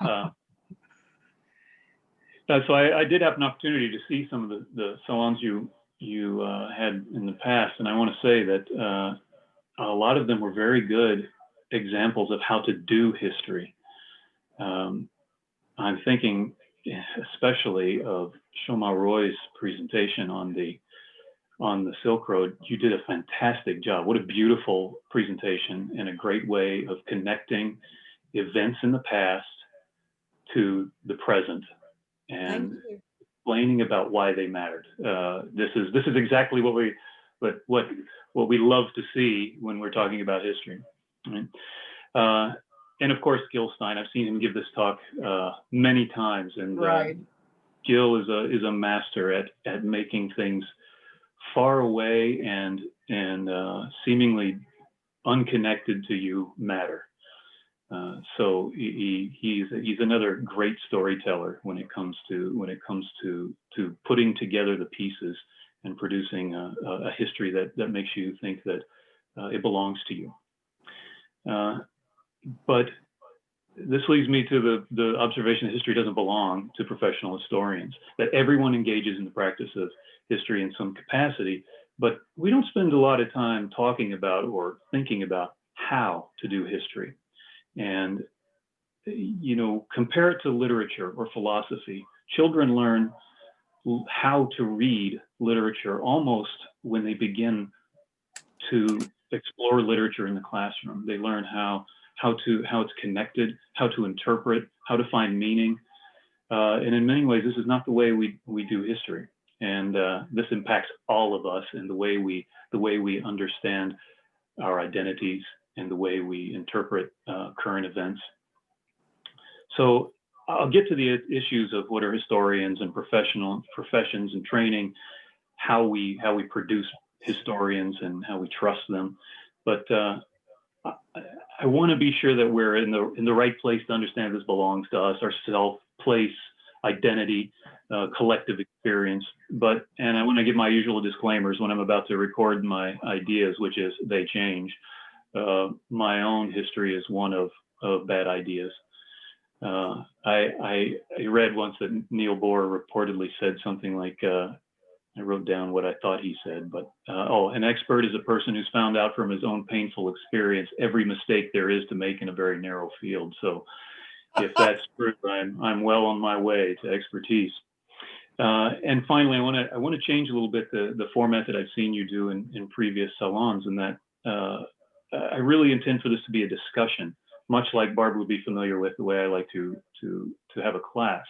Uh, so I did have an opportunity to see some of the salons you had in the past, and I want to say that a lot of them were very good examples of how to do history. Um, I'm thinking especially of Shoma Roy's presentation on the Silk Road. You did a fantastic job. What a beautiful presentation and a great way of connecting events in the past to the present and explaining about why they mattered. This is exactly what we love to see when we're talking about history. Right? And of course, Gil Stein. I've seen him give this talk many times, and Right. Gil is a master at making things far away and seemingly unconnected to you matter. So he's another great storyteller when it comes to putting together the pieces and producing a history that makes you think that it belongs to you. But this leads me to the observation that history doesn't belong to professional historians, that everyone engages in the practice of history in some capacity, but we don't spend a lot of time talking about or thinking about how to do history. And, compare it to literature or philosophy. Children learn how to read literature almost when they begin to explore literature in the classroom. They learn how it's connected, how to interpret, how to find meaning. And in many ways, this is not the way we do history. And this impacts all of us in the way we understand our identities and the way we interpret current events. So I'll get to the issues of what are historians and professions and training, how we produce historians and how we trust them. But I want to be sure that we're in the right place to understand this belongs to us, our self, place, identity, collective experience. And I want to give my usual disclaimers when I'm about to record my ideas, which is they change. My own history is one of bad ideas. I read once that Neil Bohr reportedly said something like, I wrote down what I thought he said, but an expert is a person who's found out from his own painful experience every mistake there is to make in a very narrow field. So if that's true, I'm well on my way to expertise. And finally, I want to change a little bit the format that I've seen you do in previous salons, and that I really intend for this to be a discussion, much like Barb would be familiar with the way I like to have a class.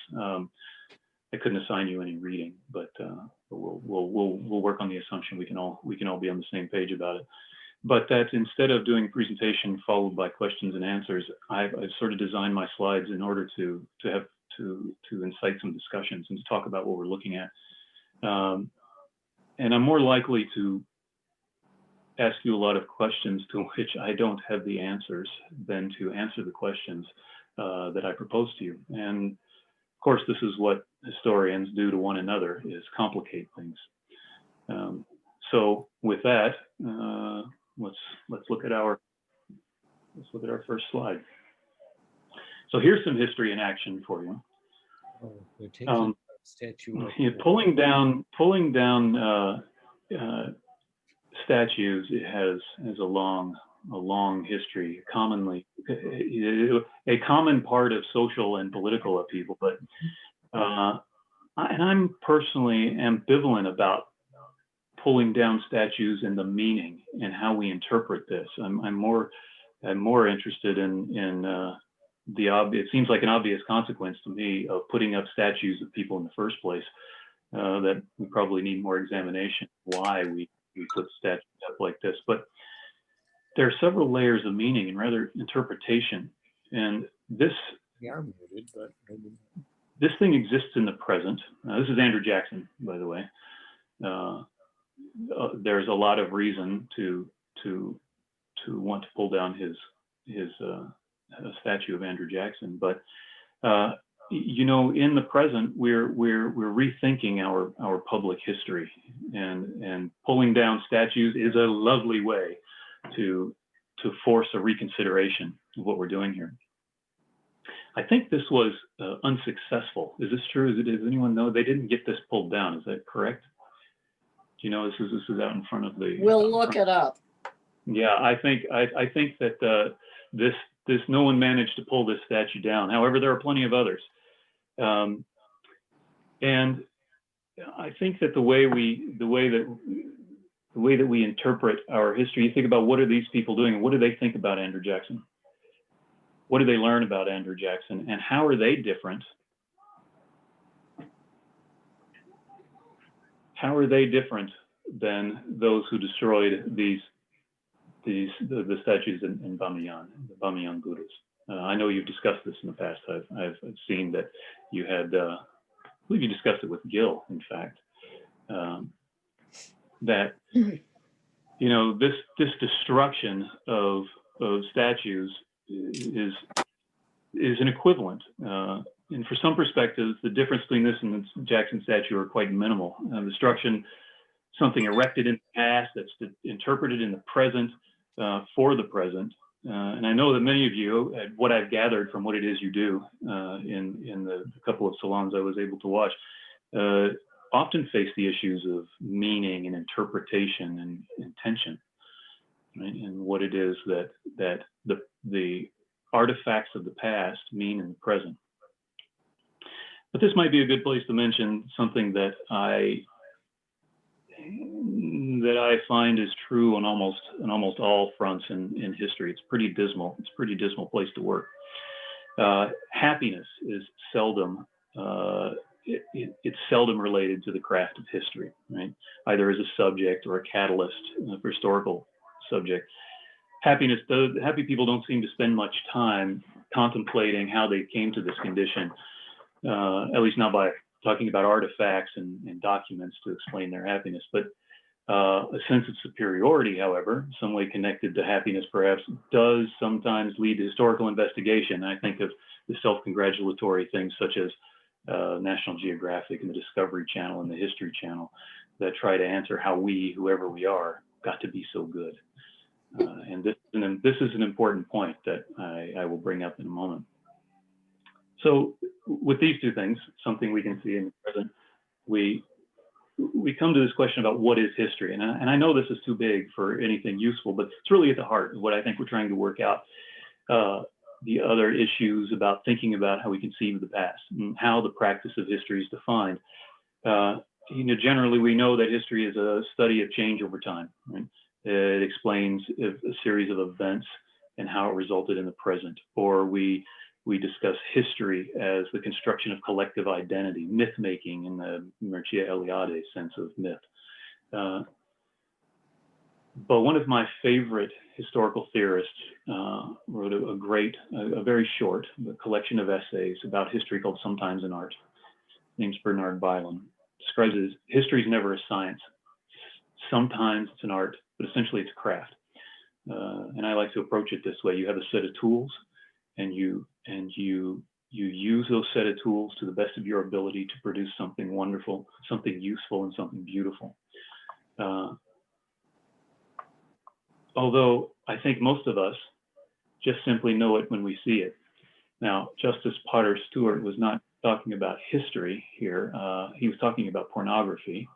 I couldn't assign you any reading, but we'll work on the assumption we can all be on the same page about it. But that instead of doing a presentation followed by questions and answers, I've sort of designed my slides in order to incite some discussions and to talk about what we're looking at. And I'm more likely to ask you a lot of questions to which I don't have the answers than to answer the questions that I propose to you. And of course, this is what historians do to one another, is complicate things. So with that, let's look at our first slide. So here's some history in action for you. Pulling down statues, it has a long history, commonly a common part of social and political upheaval. But and I'm personally ambivalent about pulling down statues and the meaning and how we interpret this. I'm more interested in the obvious. It seems like an obvious consequence to me of putting up statues of people in the first place. That we probably need more examination why we put statues up like this. But there are several layers of meaning and rather interpretation. And this this thing exists in the present. This is Andrew Jackson, by the way. There's a lot of reason to want to pull down his statue of Andrew Jackson, but in the present we're rethinking our public history, and pulling down statues is a lovely way to force a reconsideration of what we're doing here. I think this was unsuccessful. Is this true? Does anyone know? They didn't get this pulled down. Is that correct? Do you know this is out in front of the? We'll look it up. Yeah, I think that this no one managed to pull this statue down. However, there are plenty of others, and I think that the way that we interpret our history, you think about what are these people doing and what do they think about Andrew Jackson? What do they learn about Andrew Jackson, and how are they different? How are they different than those who destroyed the statues in Bamiyan, the Bamiyan Buddhas? I know you've discussed this in the past. I've seen that you had, I believe you discussed it with Gil, in fact, that, you know, this destruction of statues is an equivalent. And for some perspectives, the difference between this and the Jackson statue are quite minimal. Destruction, something erected in the past that's interpreted in the present for the present. And I know that many of you, what I've gathered from what it is you do in the couple of salons I was able to watch, often face the issues of meaning and interpretation and intention, right? And what it is that the artifacts of the past mean in the present. But this might be a good place to mention something that I find is true on almost all fronts in history. It's pretty dismal. It's a pretty dismal place to work. Happiness is seldom it's seldom related to the craft of history, right? Either as a subject or a catalyst for historical subject. Happy people don't seem to spend much time contemplating how they came to this condition, at least not by talking about artifacts and documents to explain their happiness. But a sense of superiority, however, some way connected to happiness perhaps, does sometimes lead to historical investigation. I think of the self-congratulatory things such as National Geographic and the Discovery Channel and the History Channel that try to answer how we, whoever we are, got to be so good. And this is an important point that I will bring up in a moment. So with these two things, something we can see in the present, we come to this question about what is history. And I know this is too big for anything useful, but it's really at the heart of what I think we're trying to work out. The other issues about thinking about how we conceive the past and how the practice of history is defined. You know, generally we know that history is a study of change over time, right? It explains a series of events and how it resulted in the present. Or we discuss history as the construction of collective identity, myth making in the Mircea Eliade sense of myth. But one of my favorite historical theorists wrote a very short collection of essays about history called Sometimes in Art. His name's Bernard Bailyn. Describes it as history is never a science. Sometimes it's an art, but essentially it's a craft. And I like to approach it this way. You have a set of tools and you use those set of tools to the best of your ability to produce something wonderful, something useful, and something beautiful. Although I think most of us just simply know it when we see it. Now, Justice Potter Stewart was not talking about history here. He was talking about pornography.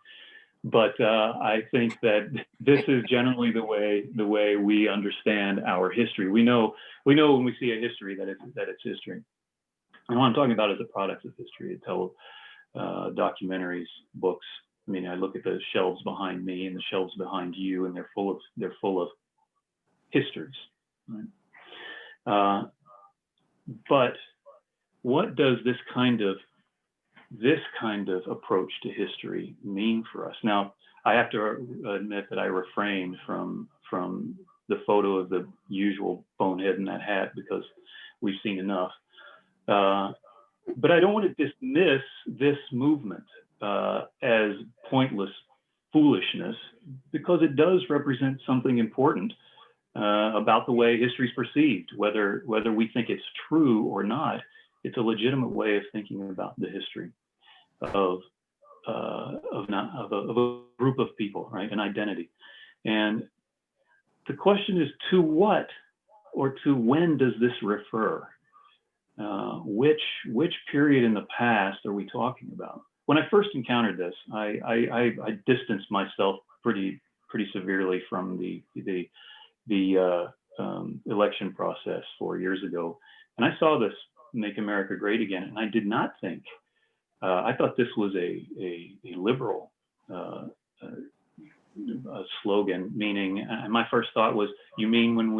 But I think that this is generally the way we understand our history. We know when we see a history that it's history. And what I'm talking about is the products of history. Documentaries, books. I mean, I look at the shelves behind me and the shelves behind you, and they're full of histories. Right? But what does this kind of approach to history mean for us? Now, I have to admit that I refrained from the photo of the usual bonehead in that hat because we've seen enough. But I don't want to dismiss this movement as pointless foolishness, because it does represent something important about the way history is perceived, whether we think it's true or not. It's a legitimate way of thinking about the history of a group of people, right? An identity. And the question is, to what or to when does this refer? Which period in the past are we talking about? When I first encountered this, I distanced myself pretty severely from the election process 4 years ago, and I saw this "Make America Great Again," and I did not think. I thought this was a liberal slogan, meaning my first thought was, you mean when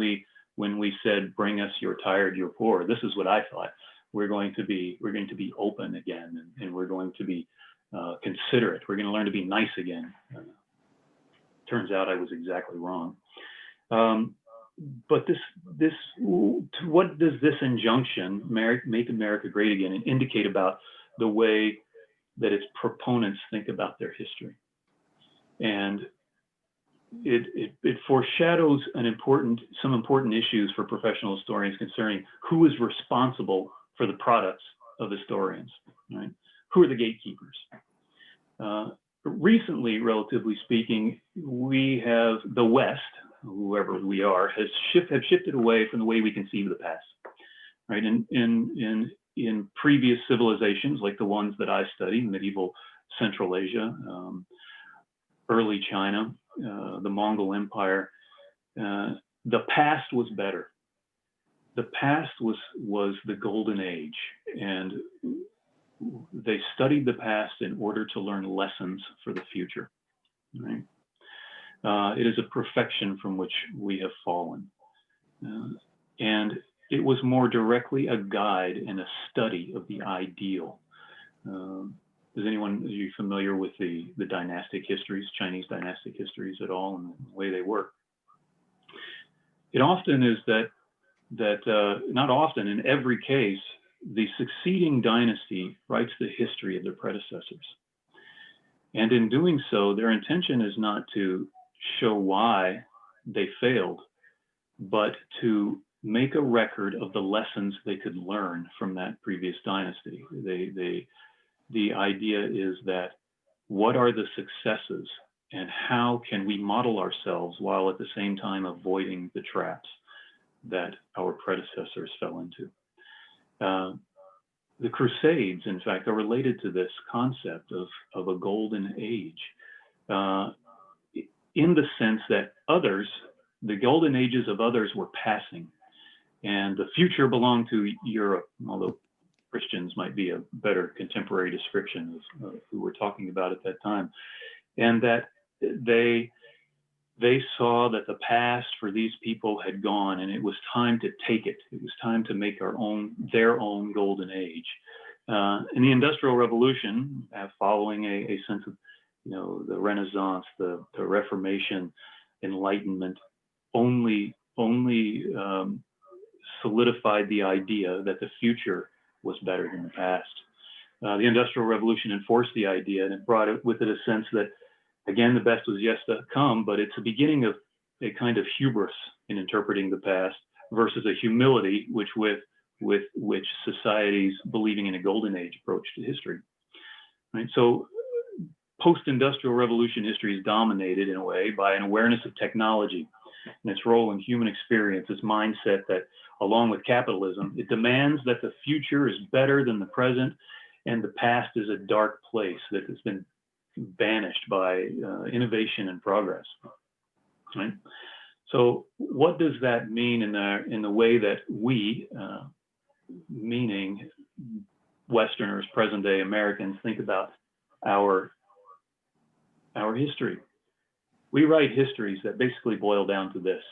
we said, "Bring us your tired, your poor"? This is what I thought. We're going to be open again, and we're going to be considerate. We're going to learn to be nice again. Turns out I was exactly wrong. But what does this injunction, "Make America Great Again," indicate about the way that its proponents think about their history? And it foreshadows some important issues for professional historians concerning who is responsible for the products of historians, right? Who are the gatekeepers? Recently, relatively speaking, we have the West, whoever we are, have shifted away from the way we conceive of the past, right? In previous civilizations, like the ones that I studied, medieval Central Asia, early China, the Mongol Empire, the past was better. The past was the golden age, and they studied the past in order to learn lessons for the future, right? It is a perfection from which we have fallen. And it was more directly a guide and a study of the ideal. Are you familiar with the dynastic histories, Chinese dynastic histories at all, and the way they work? It often is not often, in every case, the succeeding dynasty writes the history of their predecessors. And in doing so, their intention is not to show why they failed, but to make a record of the lessons they could learn from that previous dynasty. The idea is that what are the successes and how can we model ourselves while at the same time avoiding the traps that our predecessors fell into. The Crusades, in fact, are related to this concept of a golden age, in the sense that the golden ages of others were passing, and the future belonged to Europe, although Christians might be a better contemporary description of who we're talking about at that time. And that they saw that the past for these people had gone, and it was time to take it. It was time to make their own golden age. In the Industrial Revolution, following a sense of, the Renaissance, the Reformation, Enlightenment, only solidified the idea that the future was better than the past. The Industrial Revolution enforced the idea, and it brought with it a sense that, again, the best was yet to come, but it's a beginning of a kind of hubris in interpreting the past versus a humility with which societies believing in a golden age approach to history. Right? So post-industrial revolution history is dominated in a way by an awareness of technology and its role in human experience, this mindset that, along with capitalism, it demands that the future is better than the present, and the past is a dark place that has been banished by innovation and progress. Right? So what does that mean in the way that we, meaning Westerners, present-day Americans, think about our history? We write histories that basically boil down to this: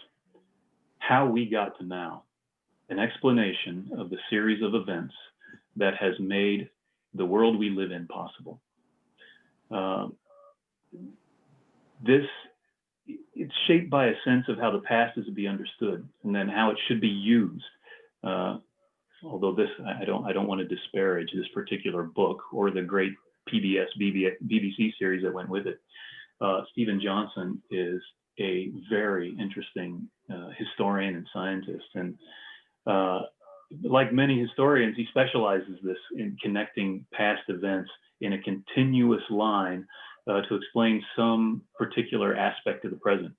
how we got to now, an explanation of the series of events that has made the world we live in possible. It's shaped by a sense of how the past is to be understood, and then how it should be used. Although I don't want to disparage this particular book or the great PBS BBC series that went with it. Stephen Johnson is a very interesting historian and scientist, and like many historians, he specializes in connecting past events in a continuous line to explain some particular aspect of the present.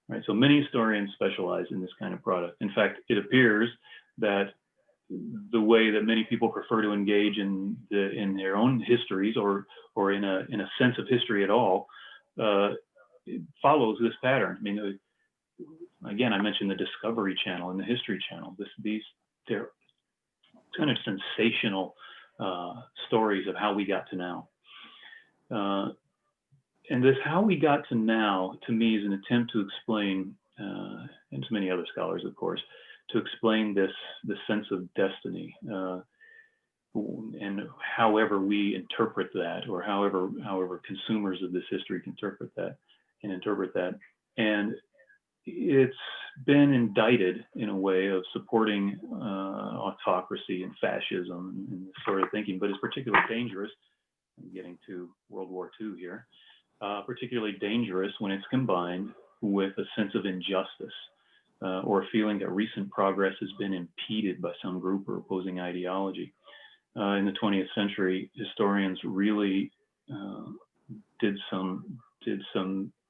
Right? So many historians specialize in this kind of product. In fact, it appears that the way that many people prefer to engage in their own histories, or in a sense of history at all, it follows this pattern. I mean, again, I mentioned the Discovery Channel and the History Channel. They're kind of sensational stories of how we got to now. And this how we got to now, to me, is an attempt to explain, and to many other scholars, of course, to explain this sense of destiny, and however we interpret that, or however consumers of this history can interpret that. And it's been indicted in a way of supporting autocracy and fascism and this sort of thinking, but it's particularly dangerous. I'm getting to World War II here. Particularly dangerous when it's combined with a sense of injustice, or a feeling that recent progress has been impeded by some group or opposing ideology. In the 20th century, historians really did some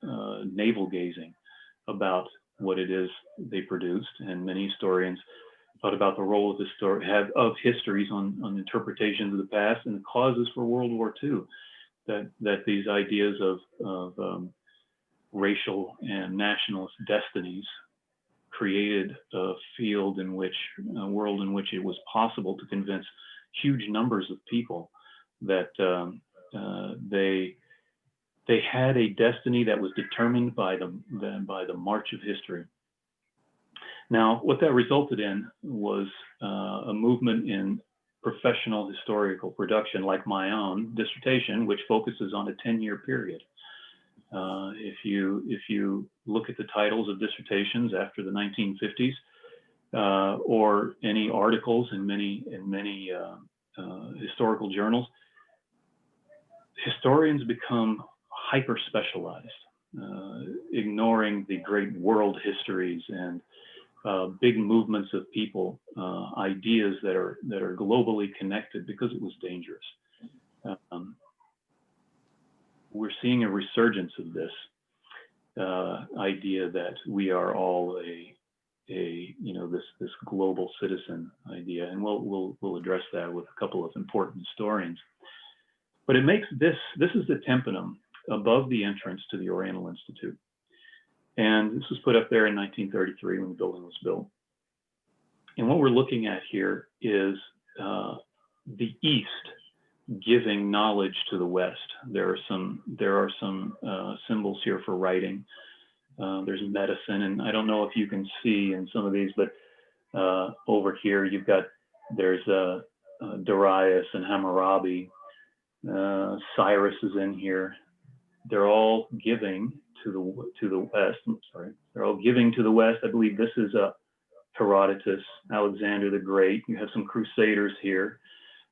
navel gazing about what it is they produced, and many historians thought about the role of histories on interpretations of the past and the causes for World War II. That these ideas of racial and nationalist destinies created a world in which it was possible to convince huge numbers of people that they had a destiny that was determined by the march of history. Now, what that resulted in was a movement in professional historical production, like my own dissertation, which focuses on a 10-year period. If you look at the titles of dissertations after the 1950s, or any articles in many historical journals, historians become hyper specialized, ignoring the great world histories and big movements of people, ideas that are globally connected, because it was dangerous. We're seeing a resurgence of this idea that we are all this global citizen idea, and we'll address that with a couple of important historians. But it makes this is the tympanum above the entrance to the Oriental Institute. And this was put up there in 1933 when the building was built. And what we're looking at here is the East giving knowledge to the West. There are some symbols here for writing. There's medicine, and I don't know if you can see in some of these, but over here there's Darius and Hammurabi. Cyrus is in here. They're all giving to the West. I'm sorry. They're all giving to the West. I believe this is Herodotus, Alexander the Great. You have some crusaders here.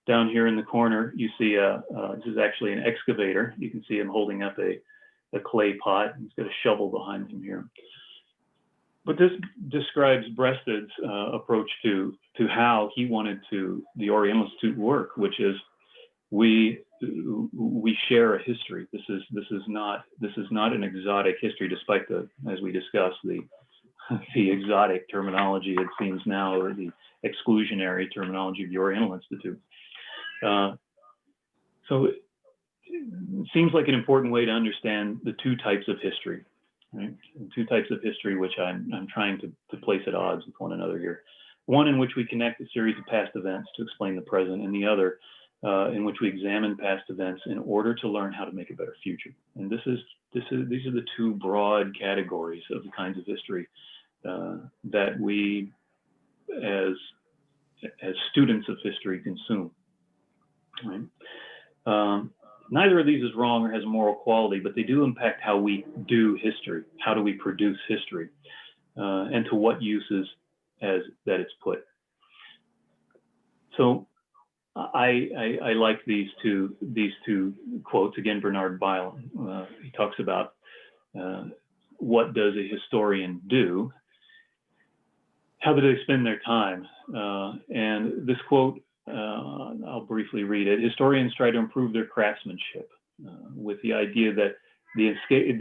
Down here in the corner, you see this is actually an excavator. You can see him holding up a clay pot. He's got a shovel behind him here. But this describes Breasted's approach to how he wanted the Oriental Institute work, which is we share a history. This is not an exotic history, despite as we discussed, the exotic terminology it seems now, or the exclusionary terminology of the Oriental Institute. So it seems like an important way to understand the two types of history, right? Two types of history which I'm trying to place at odds with one another here. One in which we connect a series of past events to explain the present, and the other in which we examine past events in order to learn how to make a better future. And these are the two broad categories of the kinds of history that we, as students of history, consume. Right? Neither of these is wrong or has a moral quality, but they do impact how we do history. How do we produce history, and to what uses that it's put. So I like these two quotes. Again, Bernard Bailyn. He talks about what does a historian do? How do they spend their time? And this quote, I'll briefly read it. Historians try to improve their craftsmanship with the idea that the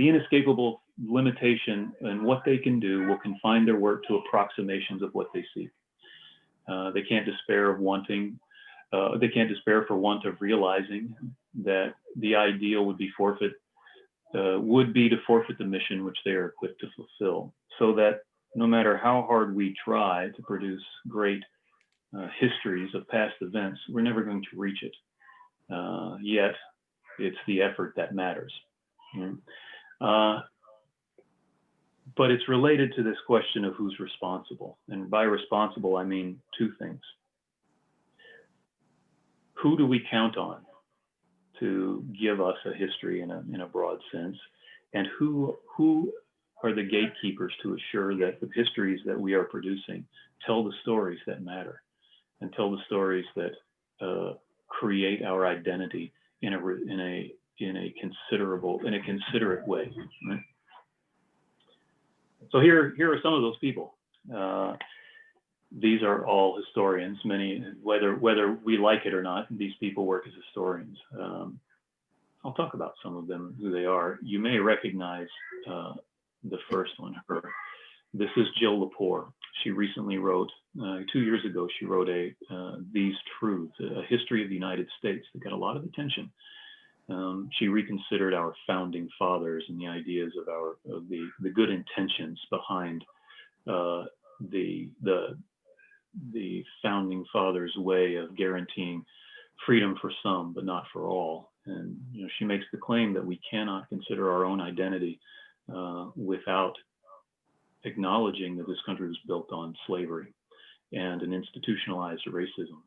inescapable limitation in what they can do will confine their work to approximations of what they seek. They can't despair of wanting. They can't despair for want of realizing that the ideal would be to forfeit the mission which they are equipped to fulfill. So that no matter how hard we try to produce great histories of past events, we're never going to reach it. Yet, it's the effort that matters. But it's related to this question of who's responsible. And by responsible, I mean two things. Who do we count on to give us a history in a broad sense? And who are the gatekeepers to assure that the histories that we are producing tell the stories that matter and tell the stories that create our identity in a considerate way, right? So here are some of those people. These are all historians. Many, whether we like it or not, these people work as historians. I'll talk about some of them, who they are. You may recognize the first one, her. This is Jill Lepore. She recently wrote, 2 years ago, she wrote These Truths, a history of the United States that got a lot of attention. She reconsidered our founding fathers and the ideas of the good intentions behind the founding fathers' way of guaranteeing freedom for some, but not for all. And she makes the claim that we cannot consider our own identity without acknowledging that this country was built on slavery and an institutionalized racism.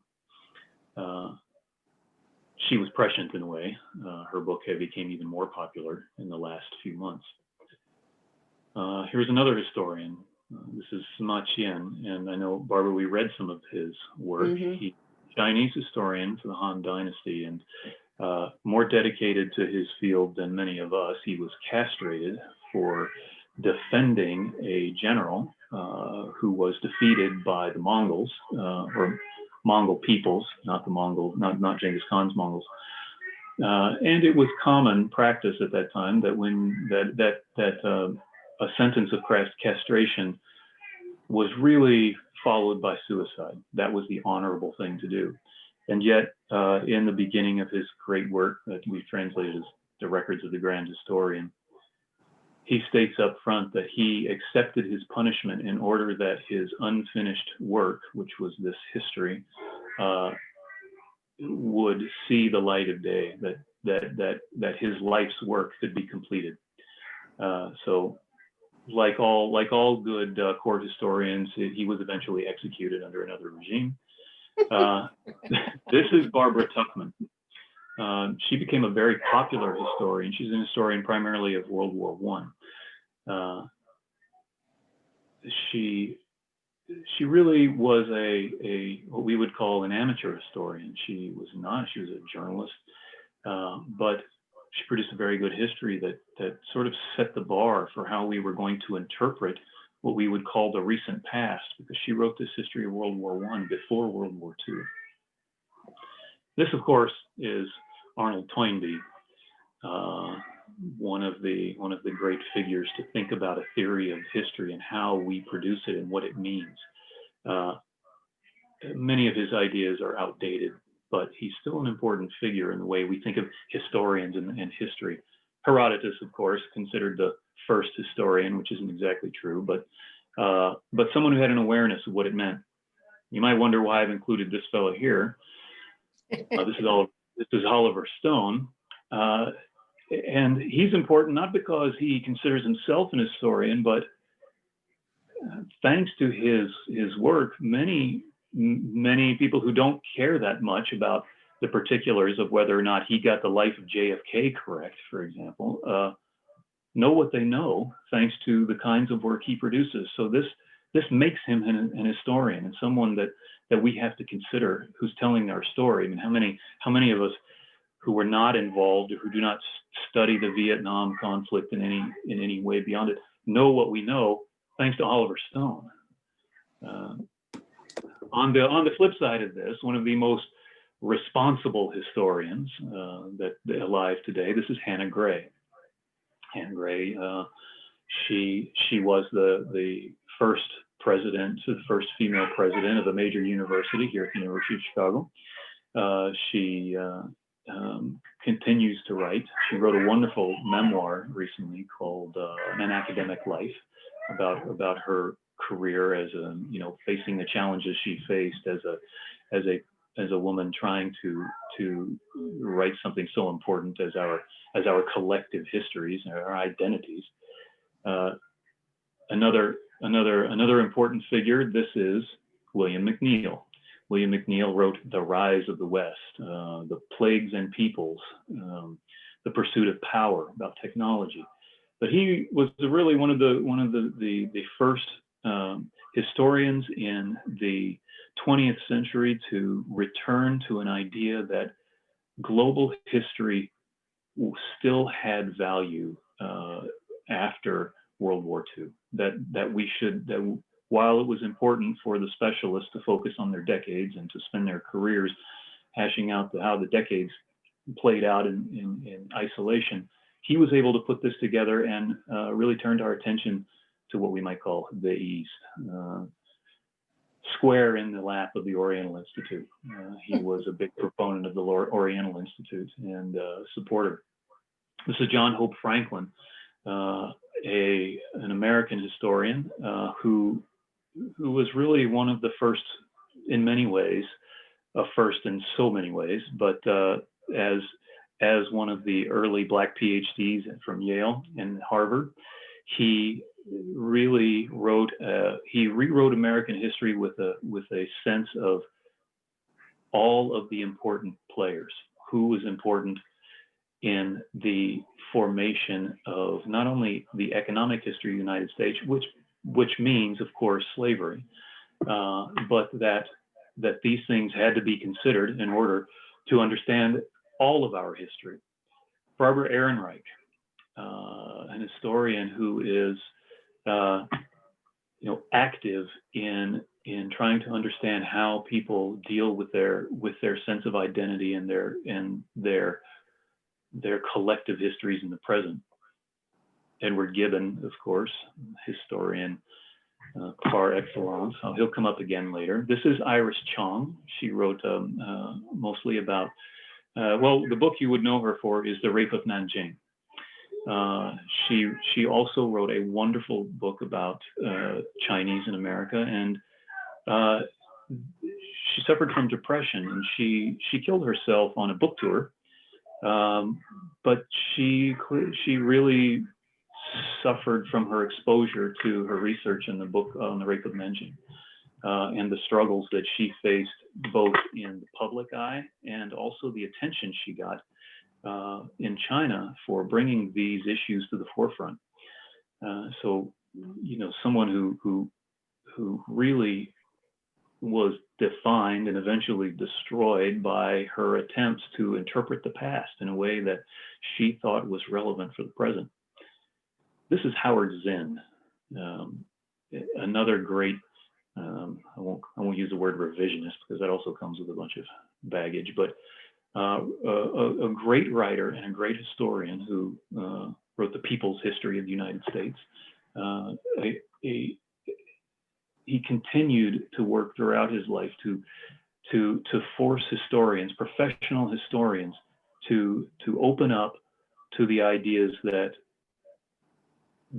She was prescient in a way. Her book became even more popular in the last few months. Here's another historian. This is Sima Qian, and I know, Barbara, we read some of his work. He's a Chinese historian to the Han Dynasty, and more dedicated to his field than many of us. He was castrated for defending a general who was defeated by the Mongols, or Mongol peoples, not Genghis Khan's Mongols. And it was common practice at that time that when a sentence of castration was really followed by suicide. That was the honorable thing to do. And yet, in the beginning of his great work that we've translated as The Records of the Grand Historian, he states up front that he accepted his punishment in order that his unfinished work, which was this history, would see the light of day, that his life's work could be completed. So, like all good court historians, he was eventually executed under another regime. This is Barbara Tuchman. She became a very popular historian. She's an historian primarily of World War I. She really was a what we would call an amateur historian. She was a journalist, but she produced a very good history that sort of set the bar for how we were going to interpret what we would call the recent past, because she wrote this history of World War I before World War II. This, of course, is Arnold Toynbee, one of the great figures to think about a theory of history and how we produce it and what it means. Many of his ideas are outdated, but he's still an important figure in the way we think of historians and history. Herodotus, of course, considered the first historian, which isn't exactly true, but someone who had an awareness of what it meant. You might wonder why I've included this fellow here. This is Oliver Stone, and he's important not because he considers himself an historian, but thanks to his work, many people who don't care that much about the particulars of whether or not he got the life of JFK correct, for example, know what they know thanks to the kinds of work he produces. So this makes him an historian and someone that we have to consider who's telling our story. I mean, how many of us who were not involved or who do not study the Vietnam conflict in any way beyond it know what we know thanks to Oliver Stone. On the flip side of this, one of the most responsible historians that alive today, this is Hannah Gray. Hannah Gray, she was the first president, so the first female president of a major university here at the University of Chicago. She continues to write. She wrote a wonderful memoir recently called An Academic Life, about her career as a, facing the challenges she faced as a woman trying to write something so important as our collective histories, our identities. Another important figure. This is William McNeill. William McNeill wrote The Rise of the West, The Plagues and Peoples, The Pursuit of Power, about technology. But he was really one of the first historians in the 20th century to return to an idea that global history still had value after World War II. That while it was important for the specialists to focus on their decades and to spend their careers hashing out how the decades played out in isolation, he was able to put this together and really turned our attention to what we might call the East, square in the lap of the Oriental Institute. He was a big proponent of the Oriental Institute and supporter. This is John Hope Franklin, an American historian who was really one of the first, in many ways, first in so many ways, but as one of the early Black PhDs from Yale and Harvard, he really rewrote American history with a sense of all of the important players, who was important in the formation of not only the economic history of the United States, which means, of course, slavery, but that these things had to be considered in order to understand all of our history. Barbara Ehrenreich, an historian who is active in trying to understand how people deal with their sense of identity and their collective histories in the present. Edward Gibbon, of course, historian par excellence. He'll come up again later. This is Iris Chong. She wrote mostly about, the book you would know her for is The Rape of Nanjing. She also wrote a wonderful book about Chinese in America, and she suffered from depression, and she killed herself on a book tour. But she really suffered from her exposure to her research in the book on the Rape of Nanjing, and the struggles that she faced both in the public eye and also the attention she got in China for bringing these issues to the forefront. So, someone who really was defined and eventually destroyed by her attempts to interpret the past in a way that she thought was relevant for the present. This is Howard Zinn, another great, I won't use the word revisionist because that also comes with a bunch of baggage, but a great writer and a great historian who wrote The People's History of the United States. He continued to work throughout his life to force historians, professional historians, to open up to the ideas that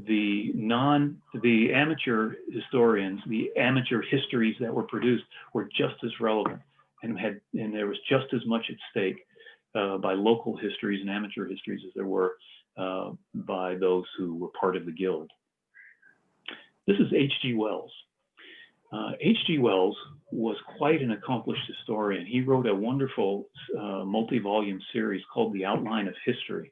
the amateur historians, the amateur histories that were produced were just as relevant, and there was just as much at stake by local histories and amateur histories as there were by those who were part of the guild. This is H.G. Wells. H.G. Wells was quite an accomplished historian. He wrote a wonderful multi-volume series called The Outline of History,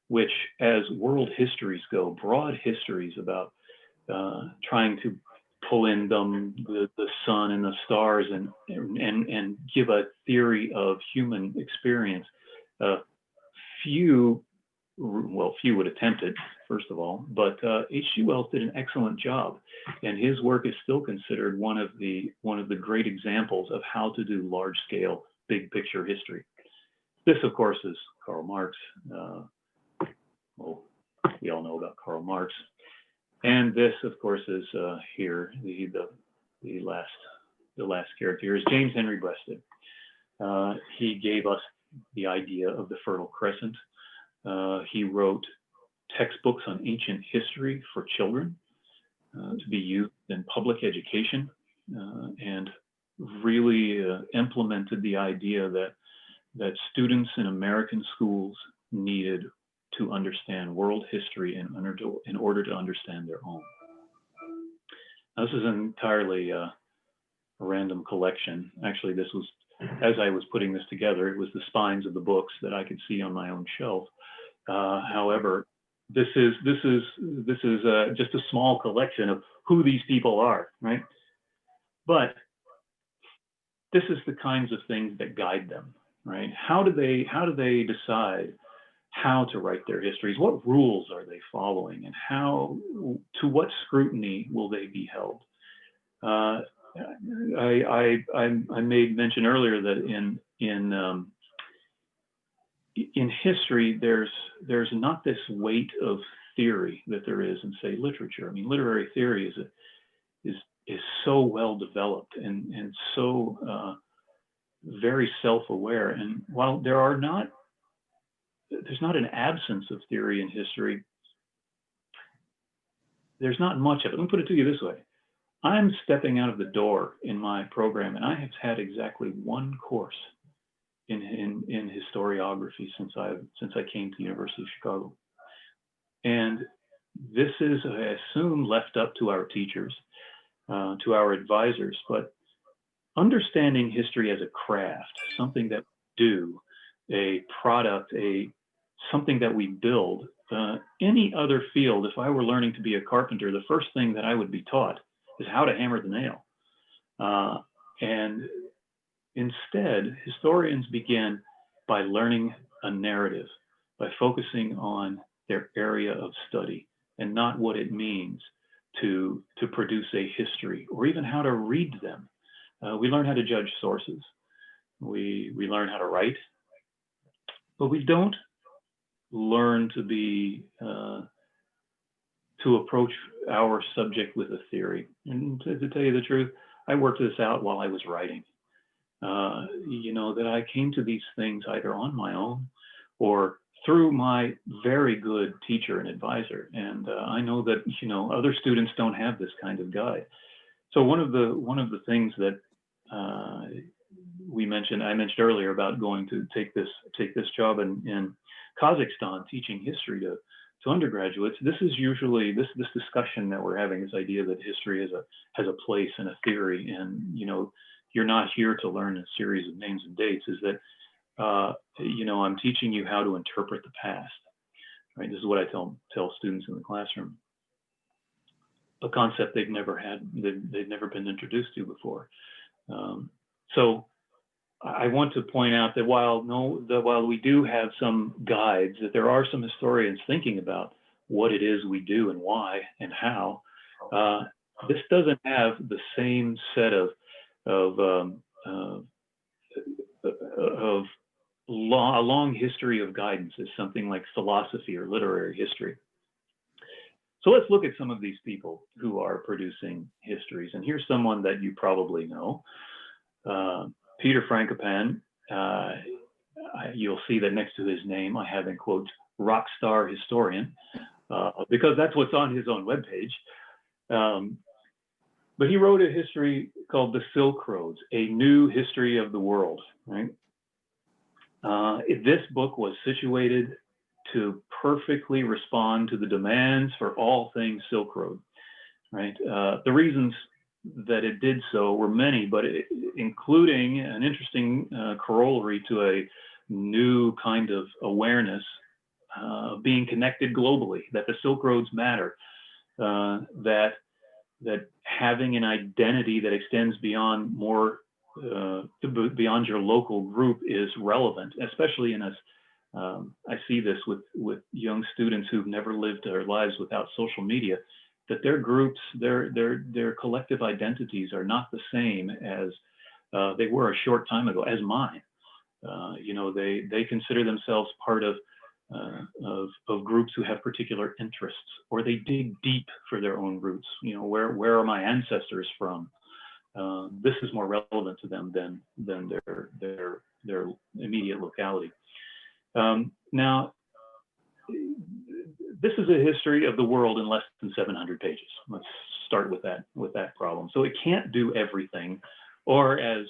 which, as world histories go, broad histories about trying to pull in the sun and the stars and give a theory of human experience. Few would attempt it, first of all, but H.G. Wells did an excellent job, and his work is still considered one of the great examples of how to do large-scale, big-picture history. This, of course, is Karl Marx. We all know about Karl Marx. And this, of course, is here, the last character is James Henry Breasted. He gave us the idea of the Fertile Crescent. He wrote textbooks on ancient history for children to be used in public education, and really implemented the idea that students in American schools needed to understand world history in order to understand their own. Now, this is entirely a random collection. Actually, this was, as I was putting this together, it was the spines of the books that I could see on my own shelf. However, this is just a small collection of who these people are, right? But this is the kinds of things that guide them, right? How do they decide how to write their histories? What rules are they following, and to what scrutiny will they be held? I made mention earlier that in history, there's not this weight of theory that there is in, say, literature. I mean, literary theory is so well developed and so very self-aware. And while there's not an absence of theory in history, there's not much of it. Let me put it to you this way. I'm stepping out of the door in my program, and I have had exactly one course in historiography since I came to the University of Chicago. And this is, I assume, left up to our teachers, to our advisors, but understanding history as a craft, something that we do, a product, something that we build. Any other field, if I were learning to be a carpenter, the first thing that I would be taught is how to hammer the nail. And instead, historians begin by learning a narrative, by focusing on their area of study and not what it means to produce a history or even how to read them. We learn how to judge sources. We learn how to write, but we don't learn to approach our subject with a theory. And to tell you the truth, I worked this out while I was writing. That I came to these things either on my own or through my very good teacher and advisor. And I know that other students don't have this kind of guide. So one of the things that I mentioned earlier about going to take this job in Kazakhstan, teaching history to undergraduates. This is usually this discussion that we're having, this idea that history has a place and a theory, and you're not here to learn a series of names and dates. Is that I'm teaching you how to interpret the past. Right. This is what I tell students in the classroom. A concept they've never been introduced to before. So I want to point out that while we do have some guides, that there are some historians thinking about what it is we do and why and how. This doesn't have the same set of a long history of guidance as something like philosophy or literary history. So let's look at some of these people who are producing histories. And here's someone that you probably know. Peter Frankopan. You'll see that next to his name, I have in quotes, rock star historian, because that's what's on his own webpage. But he wrote a history called The Silk Roads, A New History of the World, right? This book was situated to perfectly respond to the demands for all things Silk Road, right? The reasons that it did so were many, but including an interesting corollary to a new kind of awareness being connected globally, that the Silk Roads matter, that having an identity that extends beyond beyond your local group is relevant, especially in us. I see this with young students who've never lived their lives without social media, that their groups, their collective identities are not the same as they were a short time ago, as mine. They consider themselves part of of groups who have particular interests, or they dig deep for their own roots. You know, where are my ancestors from? This is more relevant to them than their immediate locality. Now, this is a history of the world in less than 700 pages. Let's start with that problem. So it can't do everything, or as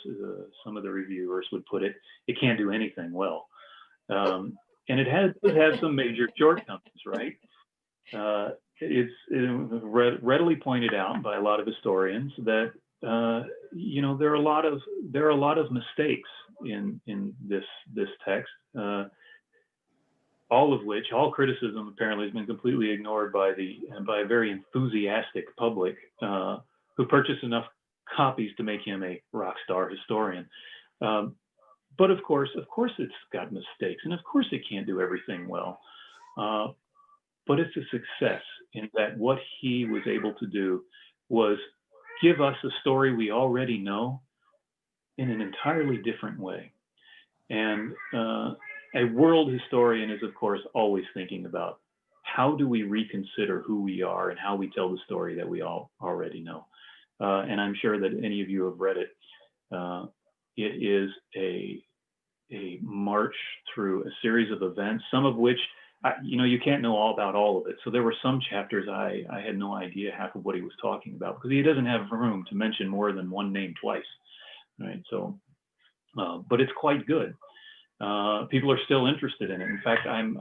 some of the reviewers would put it, it can't do anything well. And it has some major shortcomings, right? It's readily pointed out by a lot of historians that you know, there are a lot of mistakes in this text. All criticism apparently has been completely ignored by a very enthusiastic public who purchased enough copies to make him a rock star historian. But of course it's got mistakes, and of course it can't do everything well. But it's a success in that what he was able to do was give us a story we already know in an entirely different way. And a world historian is, of course, always thinking about how do we reconsider who we are and how we tell the story that we all already know. And I'm sure that any of you have read it. It is a march through a series of events, some of which, you know, you can't know all about all of it. So there were some chapters I had no idea half of what he was talking about, because he doesn't have room to mention more than one name twice, right? So, but it's quite good. People are still interested in it. In fact, I'm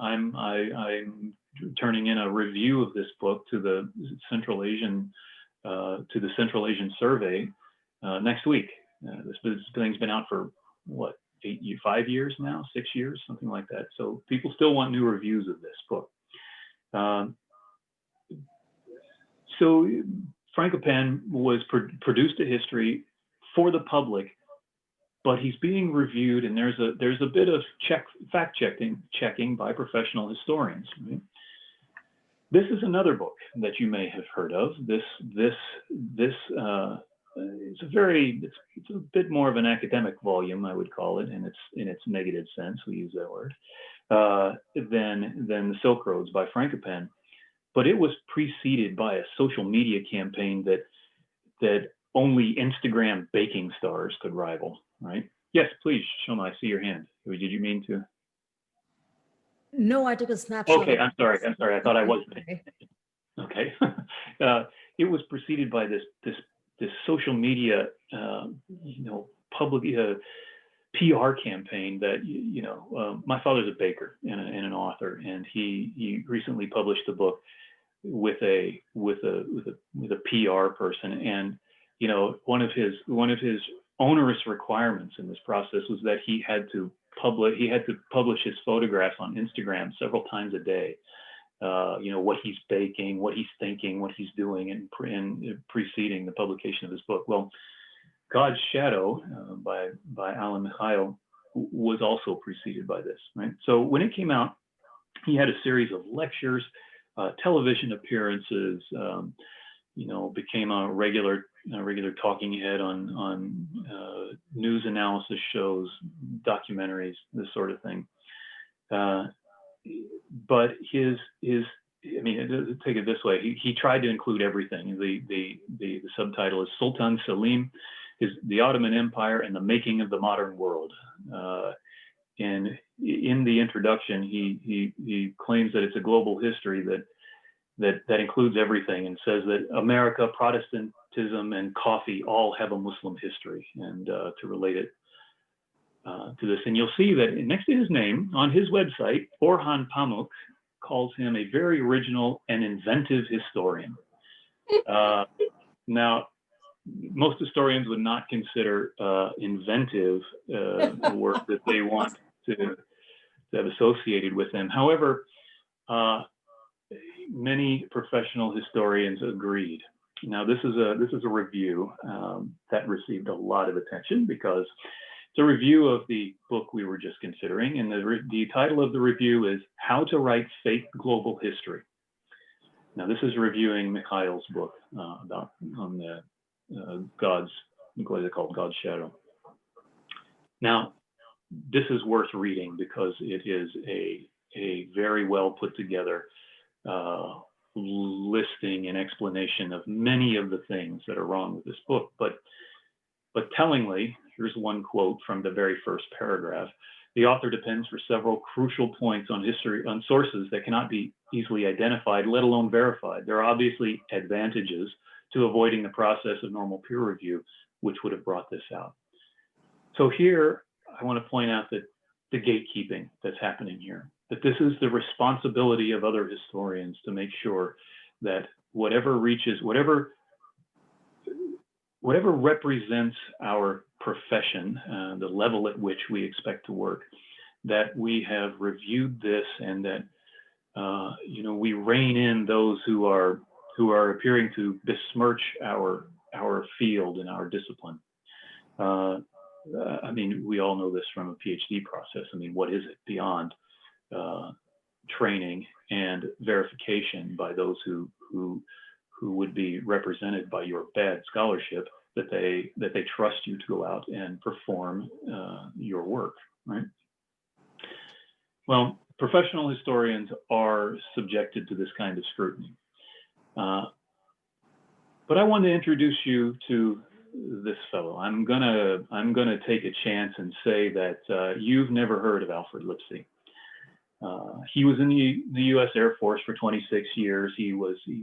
turning in a review of this book to the Central Asian Survey next week. This thing's been out for what, 5 years now, 6 years, something like that. So people still want new reviews of this book. So Frankopan was produced a history for the public, but he's being reviewed, and there's a bit of fact checking by professional historians. Right? This is another book that you may have heard of. It's a bit more of an academic volume, I would call it, in its negative sense. We use that word than the Silk Roads by Frankopan, but it was preceded by a social media campaign that only Instagram baking stars could rival. Right? Yes, please, Shoma, I see your hand. Did you mean to? No, I took a snapshot. Okay, I'm sorry. I thought I was. Okay. It was preceded by this social media, public PR campaign that, my father's a baker and an author, and he recently published a book with a PR person, and one of his onerous requirements in this process was that he had to publish his photographs on Instagram several times a day. What he's baking, what he's thinking, what he's doing, and preceding the publication of his book. Well, God's Shadow by Alan Mikhail was also preceded by this, right? So when it came out, he had a series of lectures, television appearances, became a regular talking head on news analysis shows, documentaries, this sort of thing. But take it this way, he tried to include everything. The subtitle is Sultan Selim, the Ottoman Empire and the Making of the Modern World. And in the introduction, he claims that it's a global history that includes everything, and says that America, Protestantism, and coffee all have a Muslim history, and to relate it to this. And you'll see that next to his name on his website, Orhan Pamuk calls him a very original and inventive historian. Now, most historians would not consider inventive a word that they want to have associated with him. However, many professional historians agreed. Now, this is a review that received a lot of attention because it's a review of the book we were just considering, and the title of the review is How to Write Fake Global History. Now, this is reviewing Mikhail's book what is it called, God's Shadow. Now, this is worth reading because it is a very well put together listing and explanation of many of the things that are wrong with this book. But tellingly, here's one quote from the very first paragraph. The author depends for several crucial points on sources that cannot be easily identified, let alone verified. There are obviously advantages to avoiding the process of normal peer review, which would have brought this out. So here, I want to point out that the gatekeeping that's happening here, that this is the responsibility of other historians to make sure that whatever represents our profession, the level at which we expect to work, that we have reviewed this, and that we rein in those who are appearing to besmirch our field and our discipline. I mean, we all know this from a PhD process. I mean, what is it beyond training and verification by those who would be represented by your bad scholarship, that they trust you to go out and perform your work, right? Well, professional historians are subjected to this kind of scrutiny. But I want to introduce you to this fellow. I'm gonna take a chance and say that you've never heard of Alfred Lipsey. He was in the U.S. Air Force for 26 years. He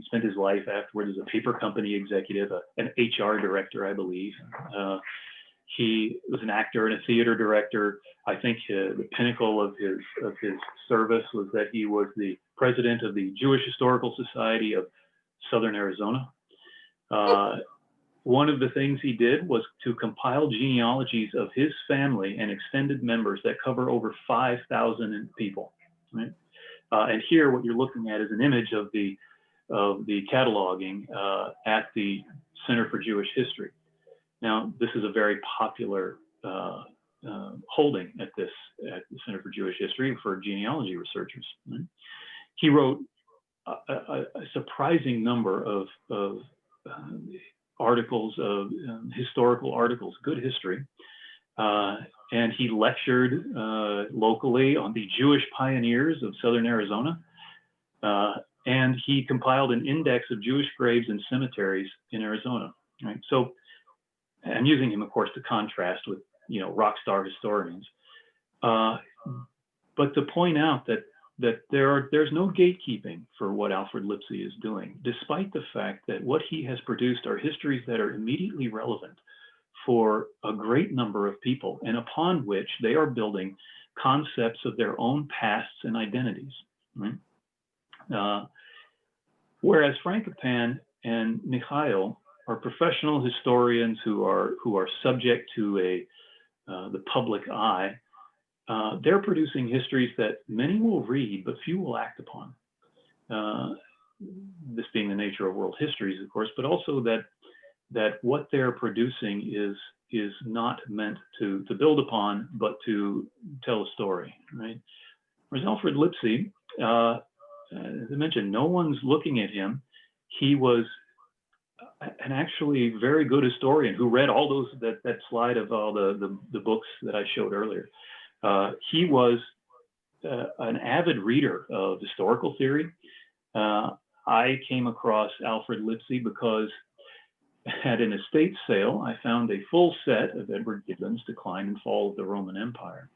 spent his life afterwards as a paper company executive, an HR director, I believe. He was an actor and a theater director. I think the pinnacle of his service was that he was the president of the Jewish Historical Society of Southern Arizona. One of the things he did was to compile genealogies of his family and extended members that cover over 5,000 people. Right? And here, what you're looking at is an image of the cataloging at the Center for Jewish History. Now, this is a very popular holding at the Center for Jewish History for genealogy researchers. Right? He wrote a surprising number of articles, of historical articles, good history. And he lectured locally on the Jewish pioneers of Southern Arizona. And he compiled an index of Jewish graves and cemeteries in Arizona. Right? So I'm using him, of course, to contrast with, rock star historians. But to point out that there's no gatekeeping for what Alfred Lipsey is doing, despite the fact that what he has produced are histories that are immediately relevant for a great number of people, and upon which they are building concepts of their own pasts and identities. Right? Whereas Frankopan and Mikhail are professional historians who are subject to the public eye. They're producing histories that many will read, but few will act upon. This being the nature of world histories, of course, but also that what they're producing is not meant to build upon, but to tell a story, right? Whereas Alfred Lipsey, as I mentioned, no one's looking at him. He was an actually very good historian who read all that slide of all the books that I showed earlier. He was an avid reader of historical theory. I came across Alfred Lipsey because at an estate sale, I found a full set of Edward Gibbon's Decline and Fall of the Roman Empire,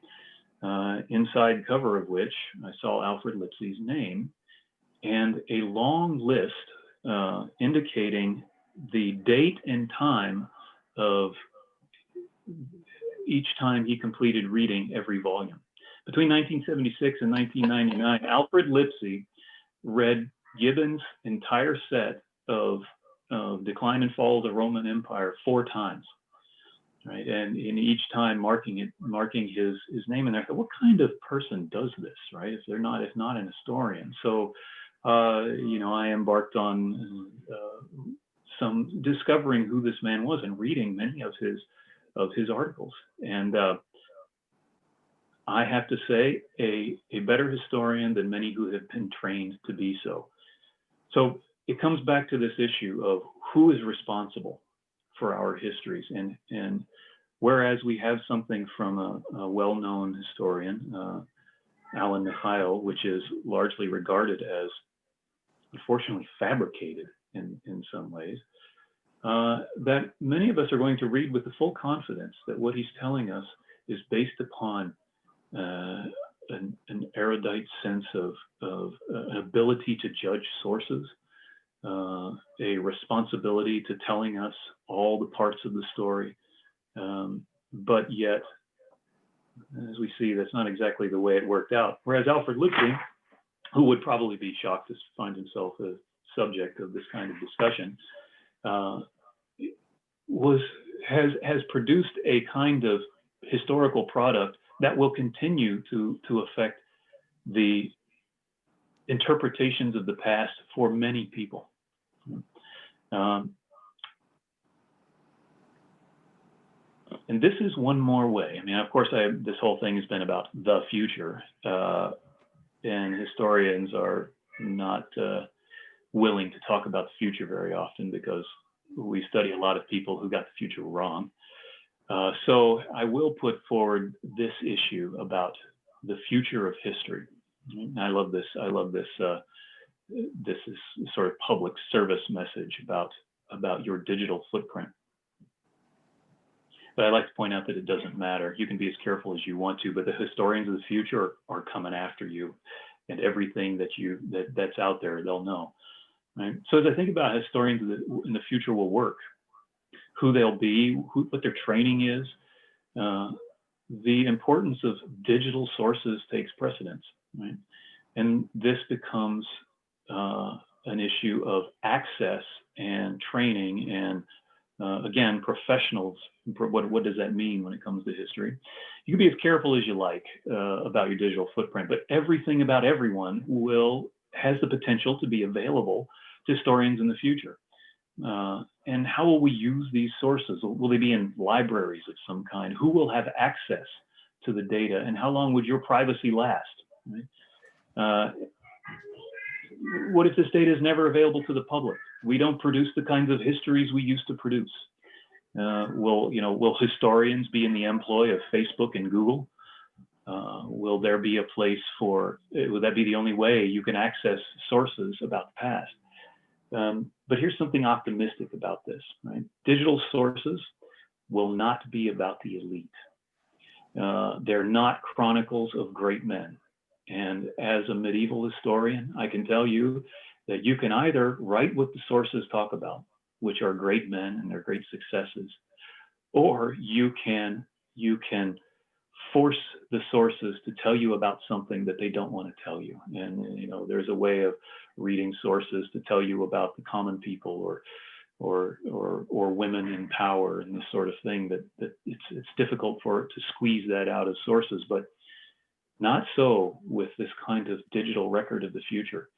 inside cover of which I saw Alfred Lipsey's name and a long list indicating the date and time of each time he completed reading every volume. Between 1976 and 1999, Alfred Lipsey read Gibbon's entire set of Decline and Fall of the Roman Empire 4 times, right? And in each time marking his name in there. I thought, what kind of person does this, right? If not an historian. So, I embarked on some discovering who this man was and reading many of his articles. And I have to say, a better historian than many who have been trained to be so. So it comes back to this issue of who is responsible for our histories. And whereas we have something from a well-known historian, Alan Mikhail, which is largely regarded as, unfortunately, fabricated in some ways, that many of us are going to read with the full confidence that what he's telling us is based upon an erudite sense of an ability to judge sources, a responsibility to telling us all the parts of the story, but yet, as we see, that's not exactly the way it worked out. Whereas Alfred Luckling, who would probably be shocked to find himself a subject of this kind of discussion, has produced a kind of historical product that will continue to affect the interpretations of the past for many people. And this is one more way. I mean, of course, this whole thing has been about the future, and historians are not willing to talk about the future very often because we study a lot of people who got the future wrong. So I will put forward this issue about the future of history. I love this. I love this. This is sort of public service message about your digital footprint. But I like to point out that it doesn't matter. You can be as careful as you want to, but the historians of the future are coming after you, and everything that's out there, they'll know. Right? So as I think about historians in the future will work, who they'll be, what their training is, the importance of digital sources takes precedence, right? And this becomes an issue of access and training and again, professionals. What does that mean when it comes to history? You can be as careful as you like about your digital footprint, but everything about everyone has the potential to be available to historians in the future. And how will we use these sources? Will they be in libraries of some kind? Who will have access to the data? And how long would your privacy last? Right? What if this data is never available to the public? We don't produce the kinds of histories we used to produce. Will historians be in the employ of Facebook and Google? Will there be a place would that be the only way you can access sources about the past? But here's something optimistic about this, right? Digital sources will not be about the elite. They're not chronicles of great men. And as a medieval historian, I can tell you that you can either write what the sources talk about, which are great men and their great successes, or you can force the sources to tell you about something that they don't want to tell you. And there's a way of reading sources to tell you about the common people or women in power and this sort of thing that it's difficult to squeeze that out of sources, but not so with this kind of digital record of the future.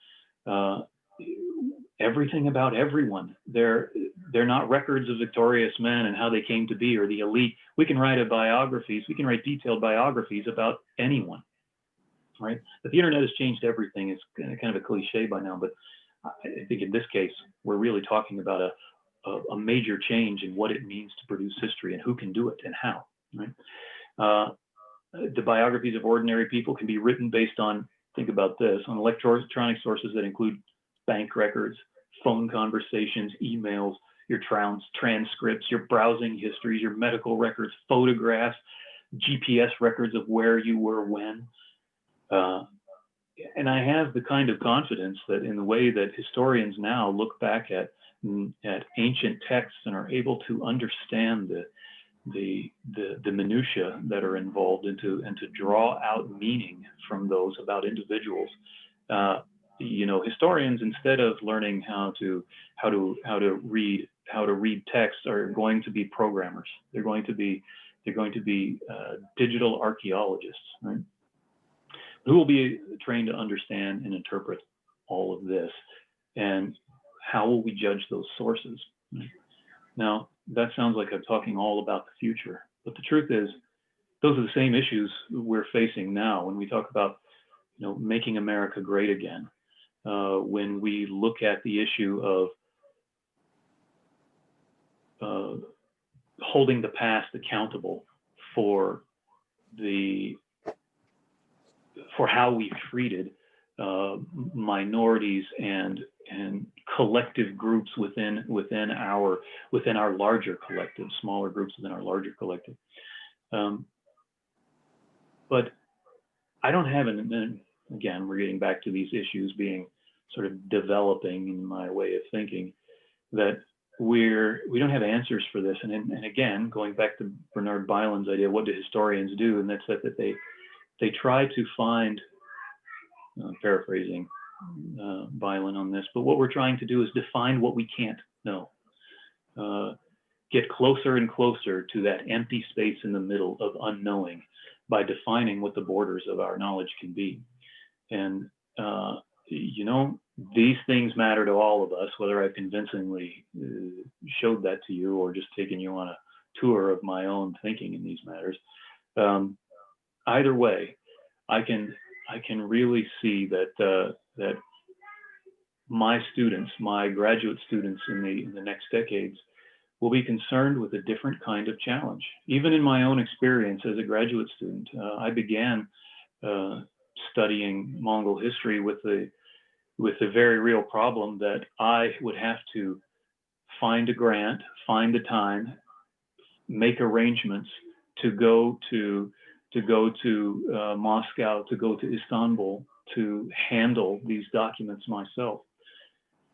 Everything about everyone. They're not records of victorious men and how they came to be or the elite. We can write we can write detailed biographies about anyone, right? But the internet has changed everything. It's kind of a cliche by now, but I think in this case, we're really talking about a major change in what it means to produce history and who can do it and how, right? The biographies of ordinary people can be written based on, think about this, on electronic sources that include bank records, phone conversations, emails, your transcripts, your browsing histories, your medical records, photographs, GPS records of where you were when. And I have the kind of confidence that in the way that historians now look back at ancient texts and are able to understand the minutiae that are involved and to draw out meaning from those about individuals. Historians, instead of learning how to read text, are going to be programmers. They're going to be digital archaeologists, right? Who will be trained to understand and interpret all of this, and how will we judge those sources? Now, that sounds like I'm talking all about the future, but the truth is, those are the same issues we're facing now when we talk about, making America great again. When we look at the issue of holding the past accountable for the for how we treated minorities and collective groups within our larger collective, smaller groups within our larger collective. But I don't have again, we're getting back to these issues being sort of developing in my way of thinking, that we don't have answers for this. And again, going back to Bernard Byland's idea, what do historians do? And that's that they try to find, paraphrasing Byland on this, but what we're trying to do is define what we can't know. Get closer and closer to that empty space in the middle of unknowing by defining what the borders of our knowledge can be. And, you know, these things matter to all of us, whether I've convincingly showed that to you or just taken you on a tour of my own thinking in these matters. Either way, I can really see that that my students, my graduate students in the next decades, will be concerned with a different kind of challenge. Even in my own experience as a graduate student, I began studying Mongol history with the very real problem that I would have to find a grant, find the time, make arrangements to go to Moscow, to go to Istanbul, to handle these documents myself.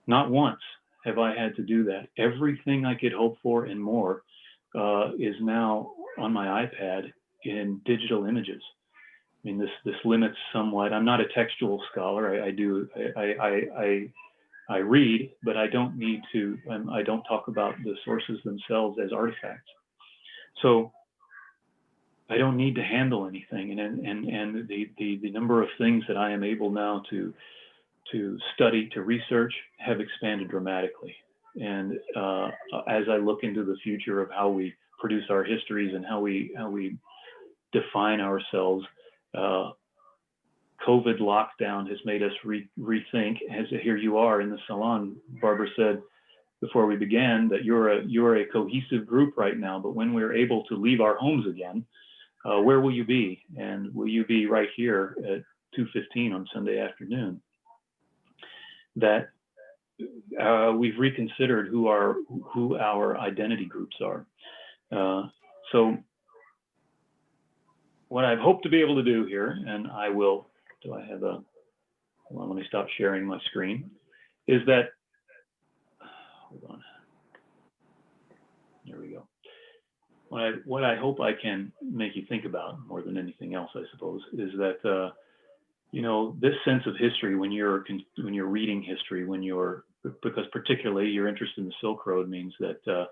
Not once have I had to do that. Everything I could hope for and more is now on my iPad in digital images. I mean, this limits somewhat. I'm not a textual scholar. I read, but I don't need to. I don't talk about the sources themselves as artifacts. So I don't need to handle anything, and the number of things that I am able now to study, to research, have expanded dramatically. And as I look into the future of how we produce our histories and how we define ourselves, COVID lockdown has made us rethink. As here you are in the Salon, Barbara said before we began that you're a cohesive group right now, but when we're able to leave our homes again, where will you be? And will you be right here at 2:15 on Sunday afternoon? That we've reconsidered who our identity groups are. So what I've hoped to be able to do here, and I will, do I have a, hold on, let me stop sharing my screen, is that, hold on, there we go. What I hope I can make you think about more than anything else, I suppose, is that, you know, this sense of history when you're reading history, because particularly your interest in the Silk Road means that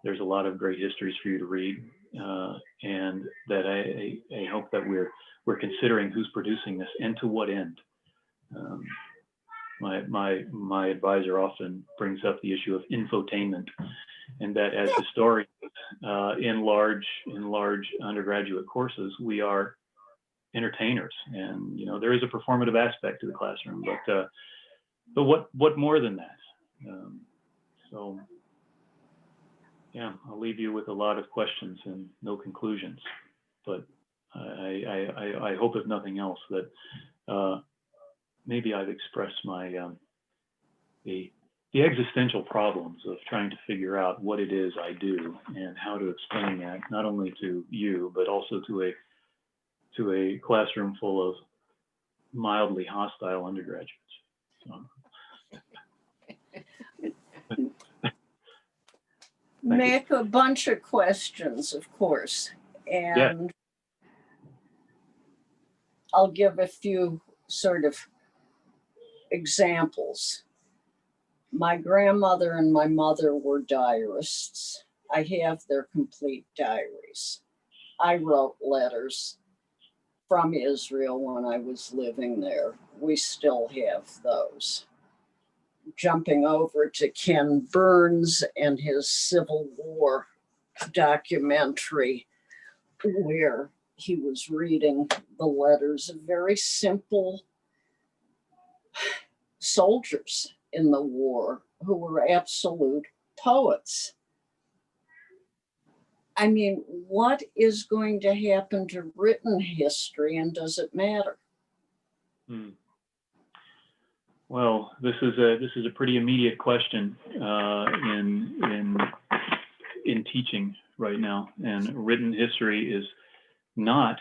there's a lot of great histories for you to read, and that I hope that we're considering who's producing this and to what end. My advisor often brings up the issue of infotainment, and that as historians in large undergraduate courses, we are entertainers, and you know there is a performative aspect to the classroom, but what more than that? So yeah, I'll leave you with a lot of questions and no conclusions, but I hope, if nothing else, that maybe I've expressed my the existential problems of trying to figure out what it is I do and how to explain that not only to you but also to a classroom full of mildly hostile undergraduates. So. Make a bunch of questions, of course, and yeah. I'll give a few sort of examples. My grandmother and my mother were diarists. I have their complete diaries. I wrote letters from Israel when I was living there. We still have those. Jumping over to Ken Burns and his Civil War documentary, where he was reading the letters of very simple soldiers in the war who were absolute poets. I mean, what is going to happen to written history, and does it matter? Hmm. Well, this is a pretty immediate question in teaching right now, and written history is not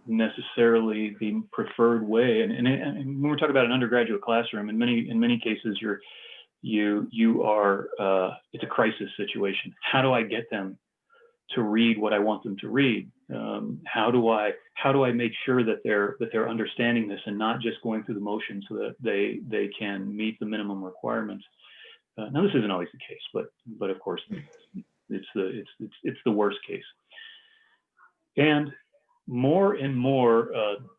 necessarily the preferred way. And when we're talking about an undergraduate classroom, in many cases, you are it's a crisis situation. How do I get them to read what I want them to read? How do I make sure that they're understanding this and not just going through the motions so that they can meet the minimum requirements? Now, this isn't always the case, but of course, it's the worst case. And more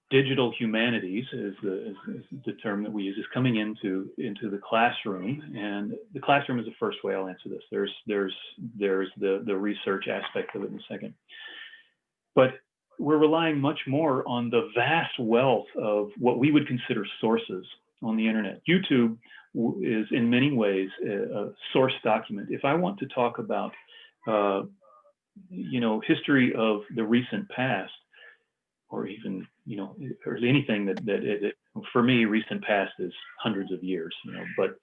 digital humanities is the term that we use, is coming into the classroom, and the classroom is the first way I'll answer this. There's the research aspect of it in a second, but we're relying much more on the vast wealth of what we would consider sources on the internet. YouTube is in many ways a source document. If I want to talk about history of the recent past, or even, or anything that for me, recent past is hundreds of years, but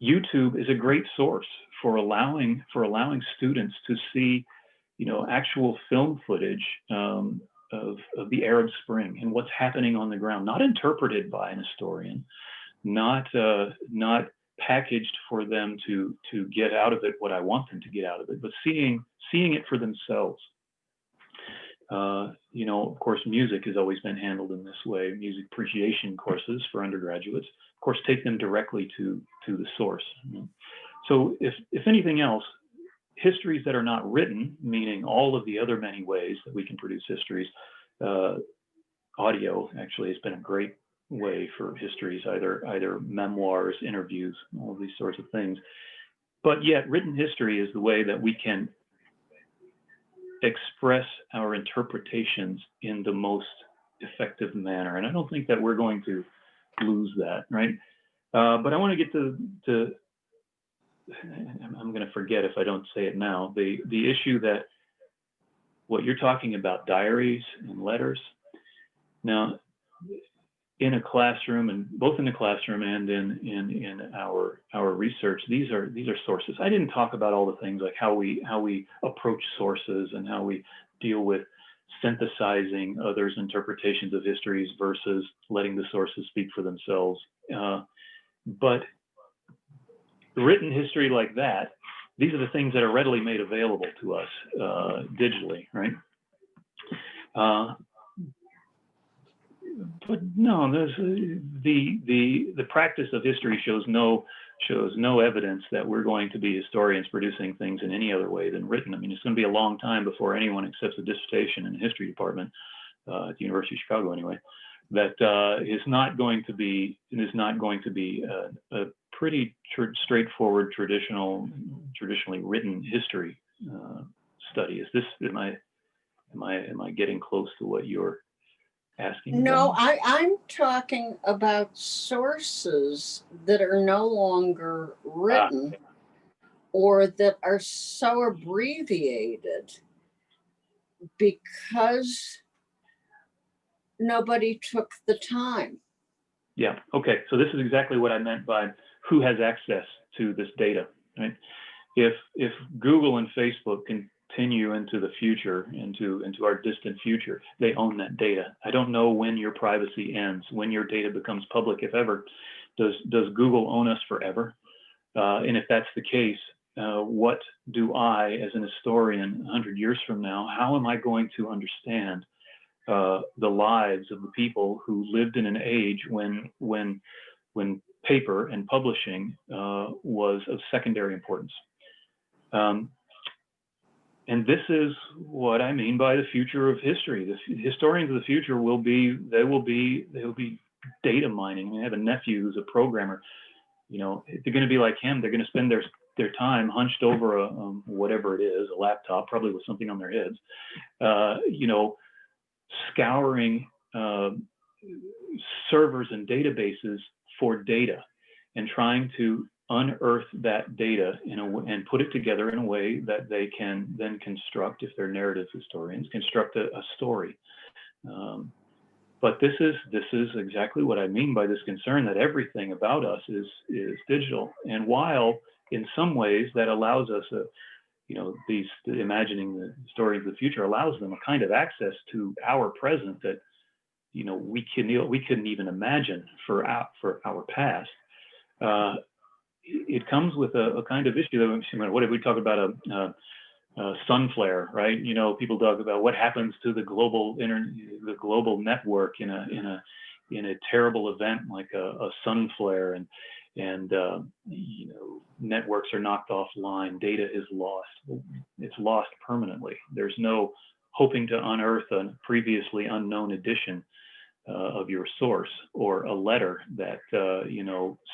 YouTube is a great source for allowing students to see, actual film footage of the Arab Spring and what's happening on the ground, not interpreted by an historian, not packaged for them to get out of it what I want them to get out of it, but seeing it for themselves. Of course, music has always been handled in this way. Music appreciation courses for undergraduates, of course, take them directly to the source. So if anything else, histories that are not written, meaning all of the other many ways that we can produce histories, audio actually has been a great way for histories, either memoirs, interviews, all of these sorts of things. But yet written history is the way that we can express our interpretations in the most effective manner. And I don't think that we're going to lose that, right? But I want to get to I'm going to forget if I don't say it now, the issue that what you're talking about, diaries and letters. Now, in a classroom, and both in the classroom and in our research, these are sources. I didn't talk about all the things like how we approach sources and how we deal with synthesizing others' interpretations of histories versus letting the sources speak for themselves. But written history like that, these are the things that are readily made available to us digitally, right? But no, the practice of history shows no evidence that we're going to be historians producing things in any other way than written. I mean, it's going to be a long time before anyone accepts a dissertation in the history department at the University of Chicago, anyway. That is not going to be a pretty straightforward traditionally written history study. Is this am I getting close to what you're asking? No, I'm talking about sources that are no longer written or that are so abbreviated because nobody took the time. Yeah, okay. So this is exactly what I meant by who has access to this data, right? If Google and Facebook continue into the future, into our distant future, they own that data. I don't know when your privacy ends, when your data becomes public, if ever. Does Google own us forever? And if that's the case, what do I, as an historian, 100 years from now, how am I going to understand the lives of the people who lived in an age when paper and publishing was of secondary importance? And this is what I mean by the future of history. The historians of the future will be data mining. I mean, I have a nephew who's a programmer. They're going to be like him. They're going to spend their time hunched over a whatever it is, a laptop, probably with something on their heads, scouring servers and databases for data and trying to unearth that data and put it together in a way that they can then construct, if they're narrative historians, construct a story. But this is exactly what I mean by this concern that everything about us is digital. And while in some ways that allows us imagining the stories of the future allows them a kind of access to our present that we couldn't even imagine for our past. It comes with a kind of issue that what if we talk about a sun flare, right? People talk about what happens to the global network in a terrible event like a sun flare, and networks are knocked offline, data is lost. It's lost permanently. There's no hoping to unearth a previously unknown edition of your source, or a letter that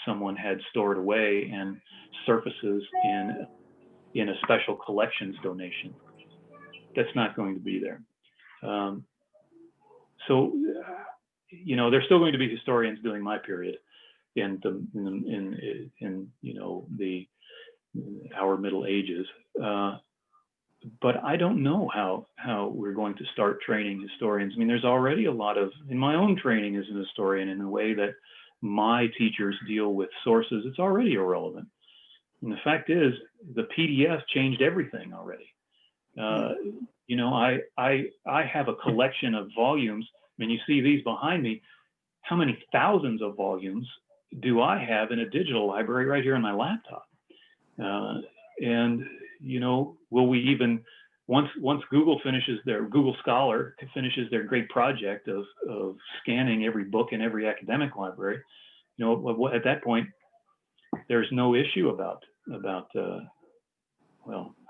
someone had stored away and surfaces in a special collections donation. That's not going to be there. So there's still going to be historians doing my period in our Middle Ages. But I don't know how we're going to start training historians. I mean, there's already a lot in my own training as an historian, in the way that my teachers deal with sources, it's already irrelevant. And the fact is, the PDF changed everything already. I have a collection of volumes. I mean, you see these behind me. How many thousands of volumes do I have in a digital library right here on my laptop? Will we even, once Google Scholar finishes their great project of scanning every book in every academic library, at that point, there's no issue about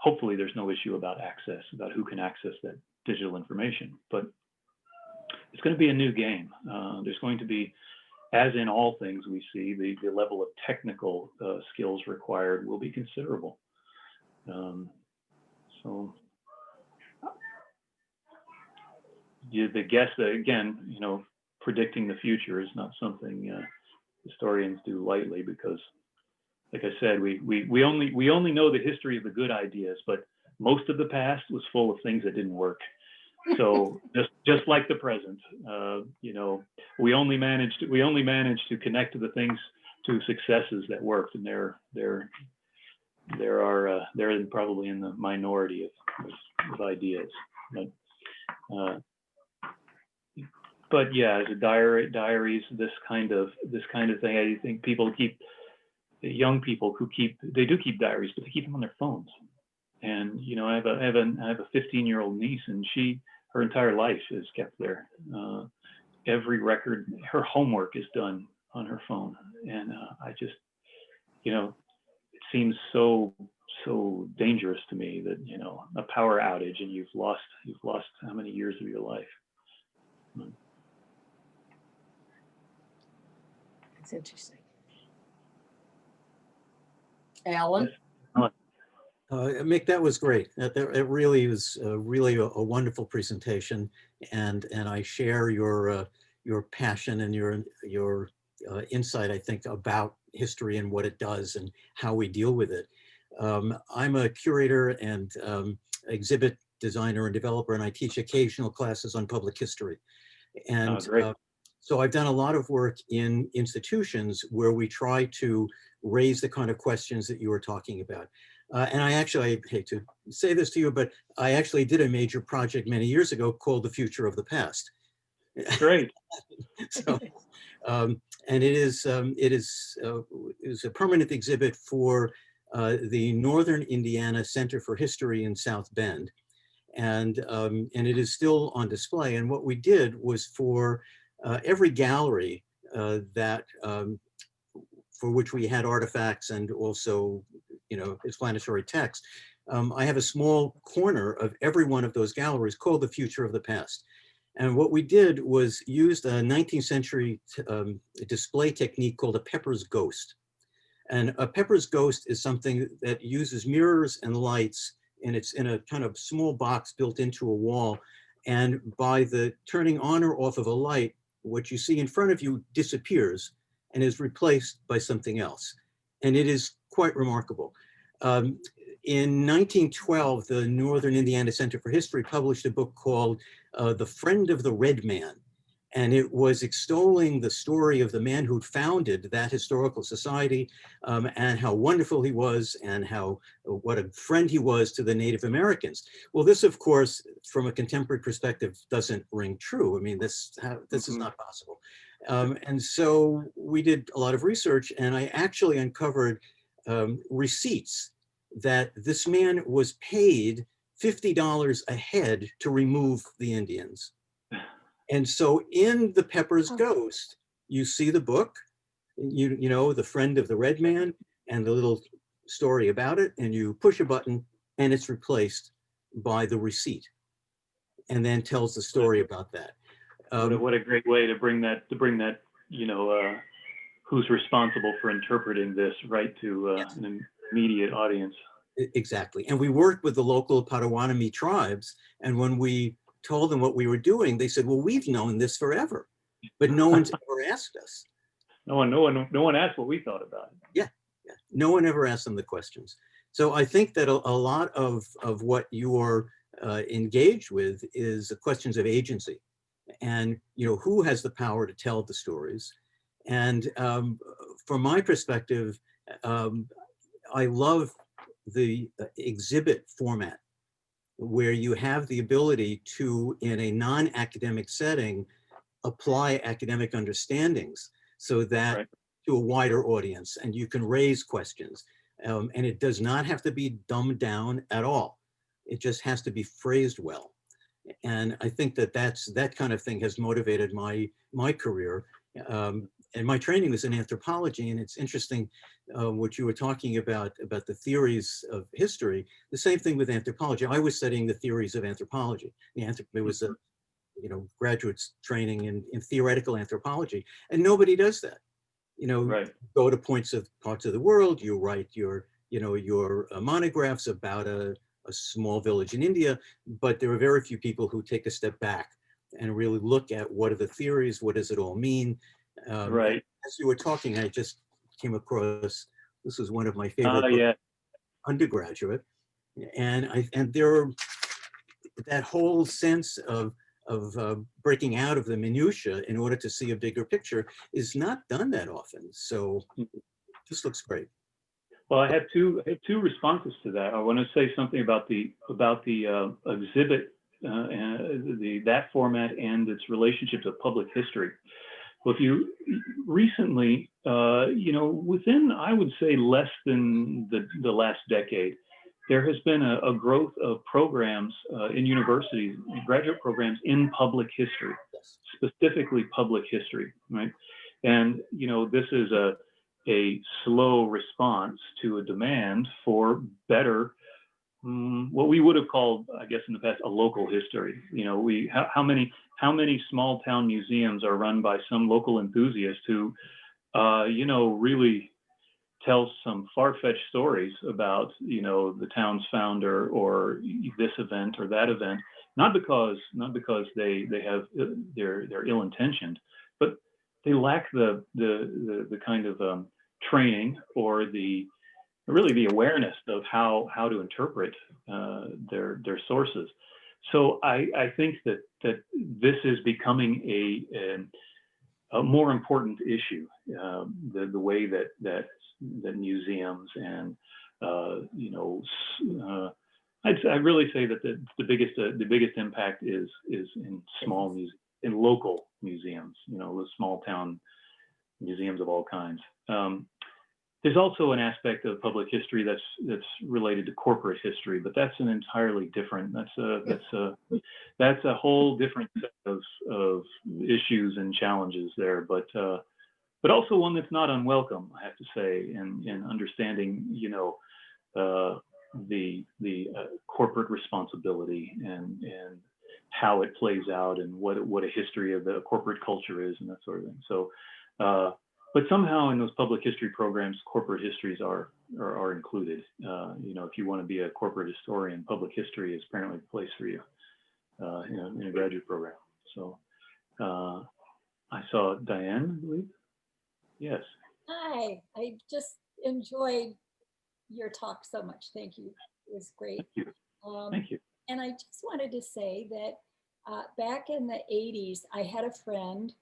hopefully there's no issue about access, about who can access that digital information. But it's going to be a new game. There's going to be, as in all things we see, the level of technical skills required will be considerable. So the guess that, again, predicting the future is not something historians do lightly, because, like I said, we only know the history of the good ideas, but most of the past was full of things that didn't work. So just like the present, we only managed to connect to the things, to successes that worked, and they're probably in the minority of ideas. But yeah, as a diaries, this kind of thing, I think young people they do keep diaries, but they keep them on their phones. And I have a 15-year-old niece, and her entire life is kept there. Every record, her homework is done on her phone, and I just, it seems so dangerous to me that a power outage and you've lost how many years of your life. It's interesting. Alan? Mick, that was great. It really was really a wonderful presentation, and I share your passion and your insight, I think, about history and what it does and how we deal with it. I'm a curator and exhibit designer and developer, and I teach occasional classes on public history. And so I've done a lot of work in institutions where we try to raise the kind of questions that you were talking about. And I hate to say this to you, but I actually did a major project many years ago called The Future of the Past. Great. So, and it is a permanent exhibit for the Northern Indiana Center for History in South Bend. And it is still on display. And what we did was for every gallery for which we had artifacts and also, explanatory text, I have a small corner of every one of those galleries called The Future of the Past. And what we did was used a 19th century display technique called a Pepper's Ghost. And a Pepper's Ghost is something that uses mirrors and lights, and it's in a kind of small box built into a wall. And by the turning on or off of a light, what you see in front of you disappears and is replaced by something else. And it is quite remarkable. In 1912, the Northern Indiana Center for History published a book called The Friend of the Red Man. And it was extolling the story of the man who'd founded that historical society, and how wonderful he was, and how what a friend he was to the Native Americans. Well, this, of course, from a contemporary perspective, doesn't ring true. I mean, this is not possible. And so we did a lot of research, and I actually uncovered receipts that this man was paid $50 a head to remove the Indians. And so in The Pepper's Ghost, you see the book, you know, the friend of the red man and the little story about it, and you push a button and it's replaced by the receipt, and then tells the story about that. What a great way to bring that, you know, who's responsible for interpreting this right to Yes. an immediate audience. Exactly. And we worked with the local Potawatomi tribes, and when we told them what we were doing, they said, well, we've known this forever, but no one's ever asked us. No one asked what we thought about it. Yeah, yeah. No one ever asked them the questions. So I think that a lot of what you're engaged with is the questions of agency, and you know, who has the power to tell the stories. And from my perspective, I love the exhibit format, where you have the ability to, in a non-academic setting, apply academic understandings so that Right. to a wider audience, and you can raise questions. And it does not have to be dumbed down at all. It just has to be phrased well. And I think that that kind of thing has motivated my career. And my training was in anthropology, and it's interesting what you were talking about the theories of history. The same thing with anthropology. I was studying the theories of anthropology. There was a graduate training in theoretical anthropology, and nobody does that. You know, Right. go to parts of the world. You write your monographs about a small village in India, but there are very few people who take a step back and really look at what are the theories, what does it all mean. Right. As you were talking, I just came across, this was one of my favorite books, Yeah. undergraduate, and there are that whole sense of breaking out of the minutia in order to see a bigger picture is not done that often. So this looks great. Well, I have two responses to that. I want to say something about the exhibit, that format and its relationship to public history. Well, if you recently, within, I would say, less than the last decade, there has been a growth of programs in universities, graduate programs in public history, Yes. specifically public history, right? And, this is a slow response to a demand for better, what we would have called, I guess, in the past, a local history. How many small town museums are run by some local enthusiast who, really tells some far-fetched stories about, the town's founder or this event or that event, not because they have they're ill-intentioned, but they lack the kind of training or really the awareness of how to interpret their sources. So I think that this is becoming a more important issue. The way that museums and I'd really say that the biggest impact is in in local museums. The small town museums of all kinds. There's also an aspect of public history that's related to corporate history, but that's an entirely different. That's a whole different set of issues and challenges there. But also one that's not unwelcome, I have to say, in understanding, the corporate responsibility and how it plays out and what a history of the corporate culture is and that sort of thing. So. But somehow in those public history programs, corporate histories are included. If you want to be a corporate historian, public history is apparently the place for you in a graduate program. So I saw Diane, I believe. Yes. Hi, I just enjoyed your talk so much. Thank you. It was great. Thank you. Thank you. And I just wanted to say that back in the 80s, I had a friend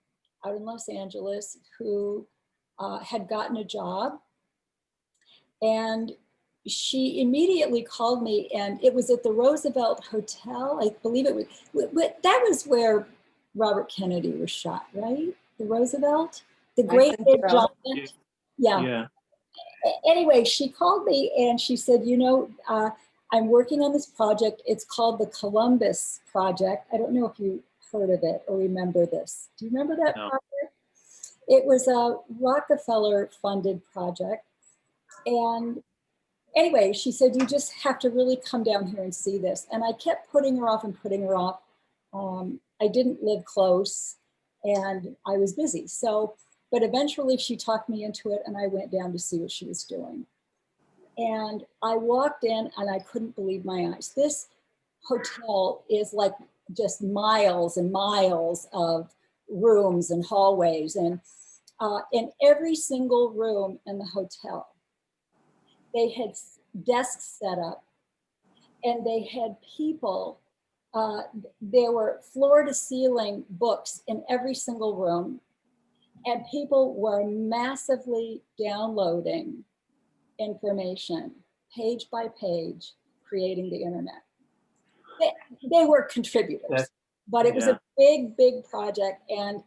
out in Los Angeles who had gotten a job, and she immediately called me, and it was at the Roosevelt Hotel. I believe it was, that was where Robert Kennedy was shot, right? The Roosevelt, the great big so. giant. Yeah. Yeah. Anyway, she called me and she said, you know, I'm working on this project. It's called the Columbus Project. I don't know if you heard of it or remember this. Do you remember that No. project? It was a Rockefeller funded project. And anyway, she said, you just have to really come down here and see this. And I kept putting her off and putting her off. I didn't live close and I was busy. So, but eventually she talked me into it and I went down to see what she was doing. And I walked in and I couldn't believe my eyes. This hotel is like just miles and miles of rooms and hallways. And in every single room in the hotel, they had desks set up and they had people. There were floor to ceiling books in every single room, and people were massively downloading information page by page, creating the internet. They were contributors, but it was a big, big project. And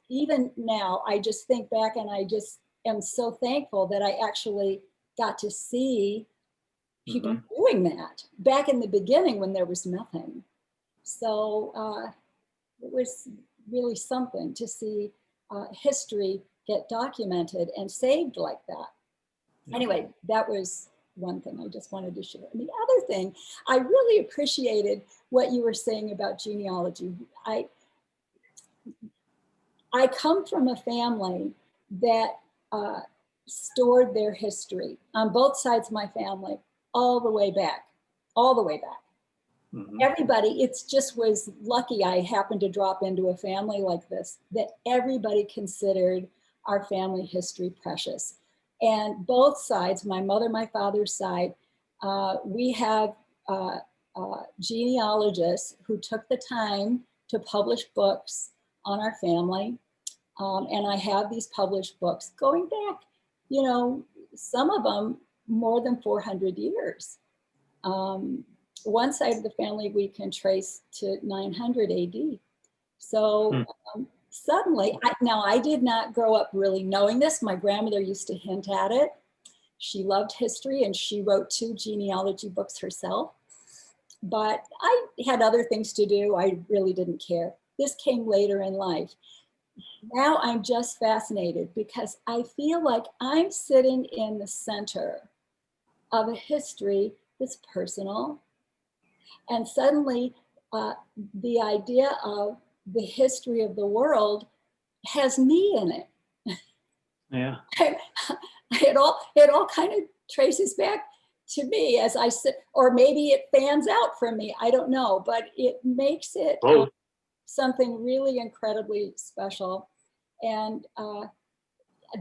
even now, I just think back and I just am so thankful that I actually got to see people doing that back in the beginning when there was nothing. So it was really something to see history get documented and saved like that. Anyway, that was one thing I just wanted to share. And the other thing, I really appreciated what you were saying about genealogy. I come from a family that stored their history on both sides of my family, all the way back. Everybody, it's just was lucky I happened to drop into a family like this, that everybody considered our family history precious. And both sides, my mother, my father's side, we have genealogists who took the time to publish books on our family. And I have these published books going back, you know, some of them more than 400 years. One side of the family we can trace to 900 AD. So suddenly, now I did not grow up really knowing this. My grandmother used to hint at it. She loved history and she wrote 2 genealogy books herself. But I had other things to do. I really didn't care. This came later in life. Now I'm just fascinated because I feel like I'm sitting in the center of a history that's personal. And suddenly the idea of the history of the world has me in it. Yeah. It all kind of traces back to me as I sit, or maybe it fans out from me. I don't know, but it makes it something really incredibly special. And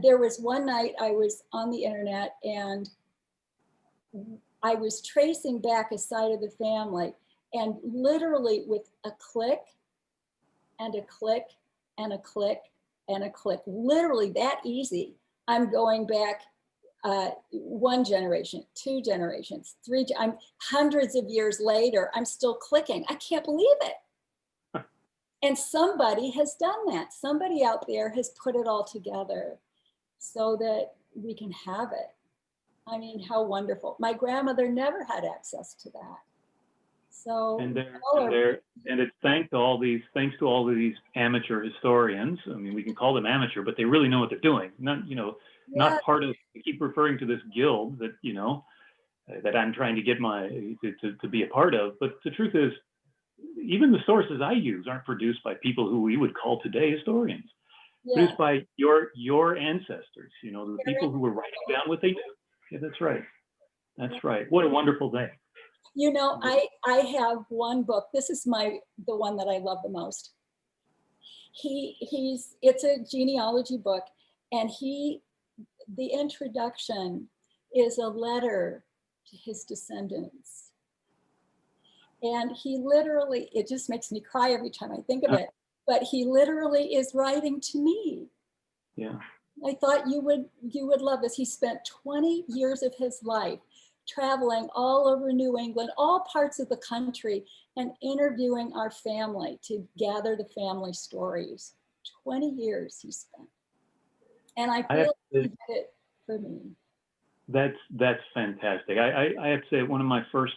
there was one night I was on the internet and I was tracing back a side of the family, and literally with a click and a click and a click and a click, literally that easy, I'm going back 1 generation, 2 generations, 3, I'm hundreds of years later, I'm still clicking. I can't believe it. And somebody has done that. Somebody out there has put it all together so that we can have it. I mean, how wonderful. My grandmother never had access to that. So and it's thanks to all these amateur historians. I mean, we can call them amateur, but they really know what they're doing. Not part of, I keep referring to this guild that, that I'm trying to get to be a part of. But the truth is, even the sources I use aren't produced by people who we would call today historians. Produced by your ancestors, the people who were writing down what they knew. Yeah, that's right. That's right. What a wonderful day. I have one book. This is the one that I love the most. It's a genealogy book, and the introduction is a letter to his descendants. And he literally, it just makes me cry every time I think of it, but he literally is writing to me. Yeah. I thought you would love this. He spent 20 years of his life traveling all over New England, all parts of the country, and interviewing our family to gather the family stories. 20 years he spent. And I feel he did it for me. That's fantastic. I have to say one of my first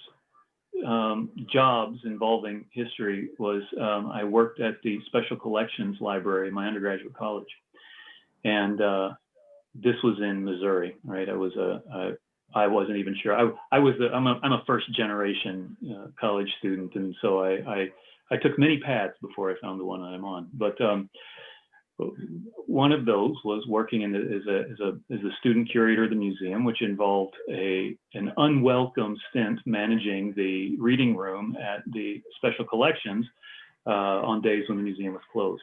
jobs involving history was I worked at the Special Collections Library in my undergraduate college. And this was in Missouri, right? I wasn't even sure. I'm a first generation college student, and so I took many paths before I found the one I'm on. But one of those was working as a student curator of the museum, which involved an unwelcome stint managing the reading room at the Special Collections on days when the museum was closed.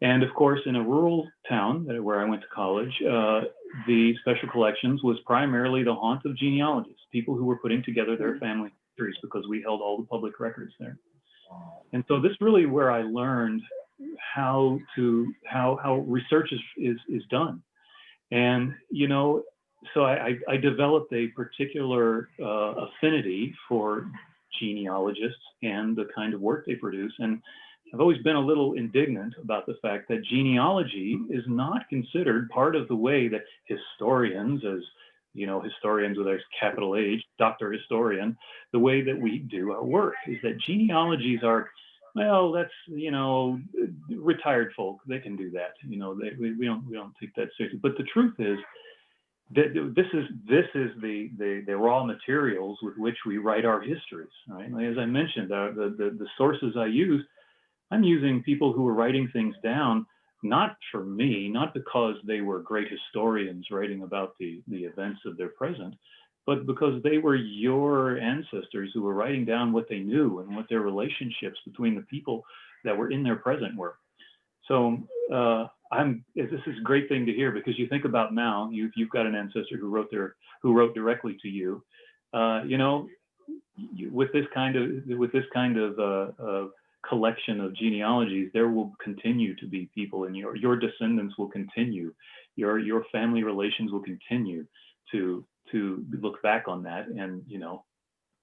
And of course, in a rural town where I went to college, the Special Collections was primarily the haunt of genealogists, people who were putting together their family histories, because we held all the public records there. And so this is really where I learned how research is done. And, you know, so I developed a particular affinity for genealogists and the kind of work they produce. And I've always been a little indignant about the fact that genealogy is not considered part of the way that historians, as you know, historians with a capital H, Dr. Historian, the way that we do our work is that genealogies are, well, that's, you know, retired folk, they can do that. You know, we don't take that seriously. But the truth is that this is the raw materials with which we write our histories, right? As I mentioned, the sources I use, I'm using people who were writing things down, not for me, not because they were great historians writing about the events of their present, but because they were your ancestors who were writing down what they knew and what their relationships between the people that were in their present were. So this is a great thing to hear, because you think about now, you've got an ancestor who wrote directly to you. You know, with this kind of collection of genealogies, there will continue to be people, and your descendants will continue, your family relations will continue to look back on that and, you know,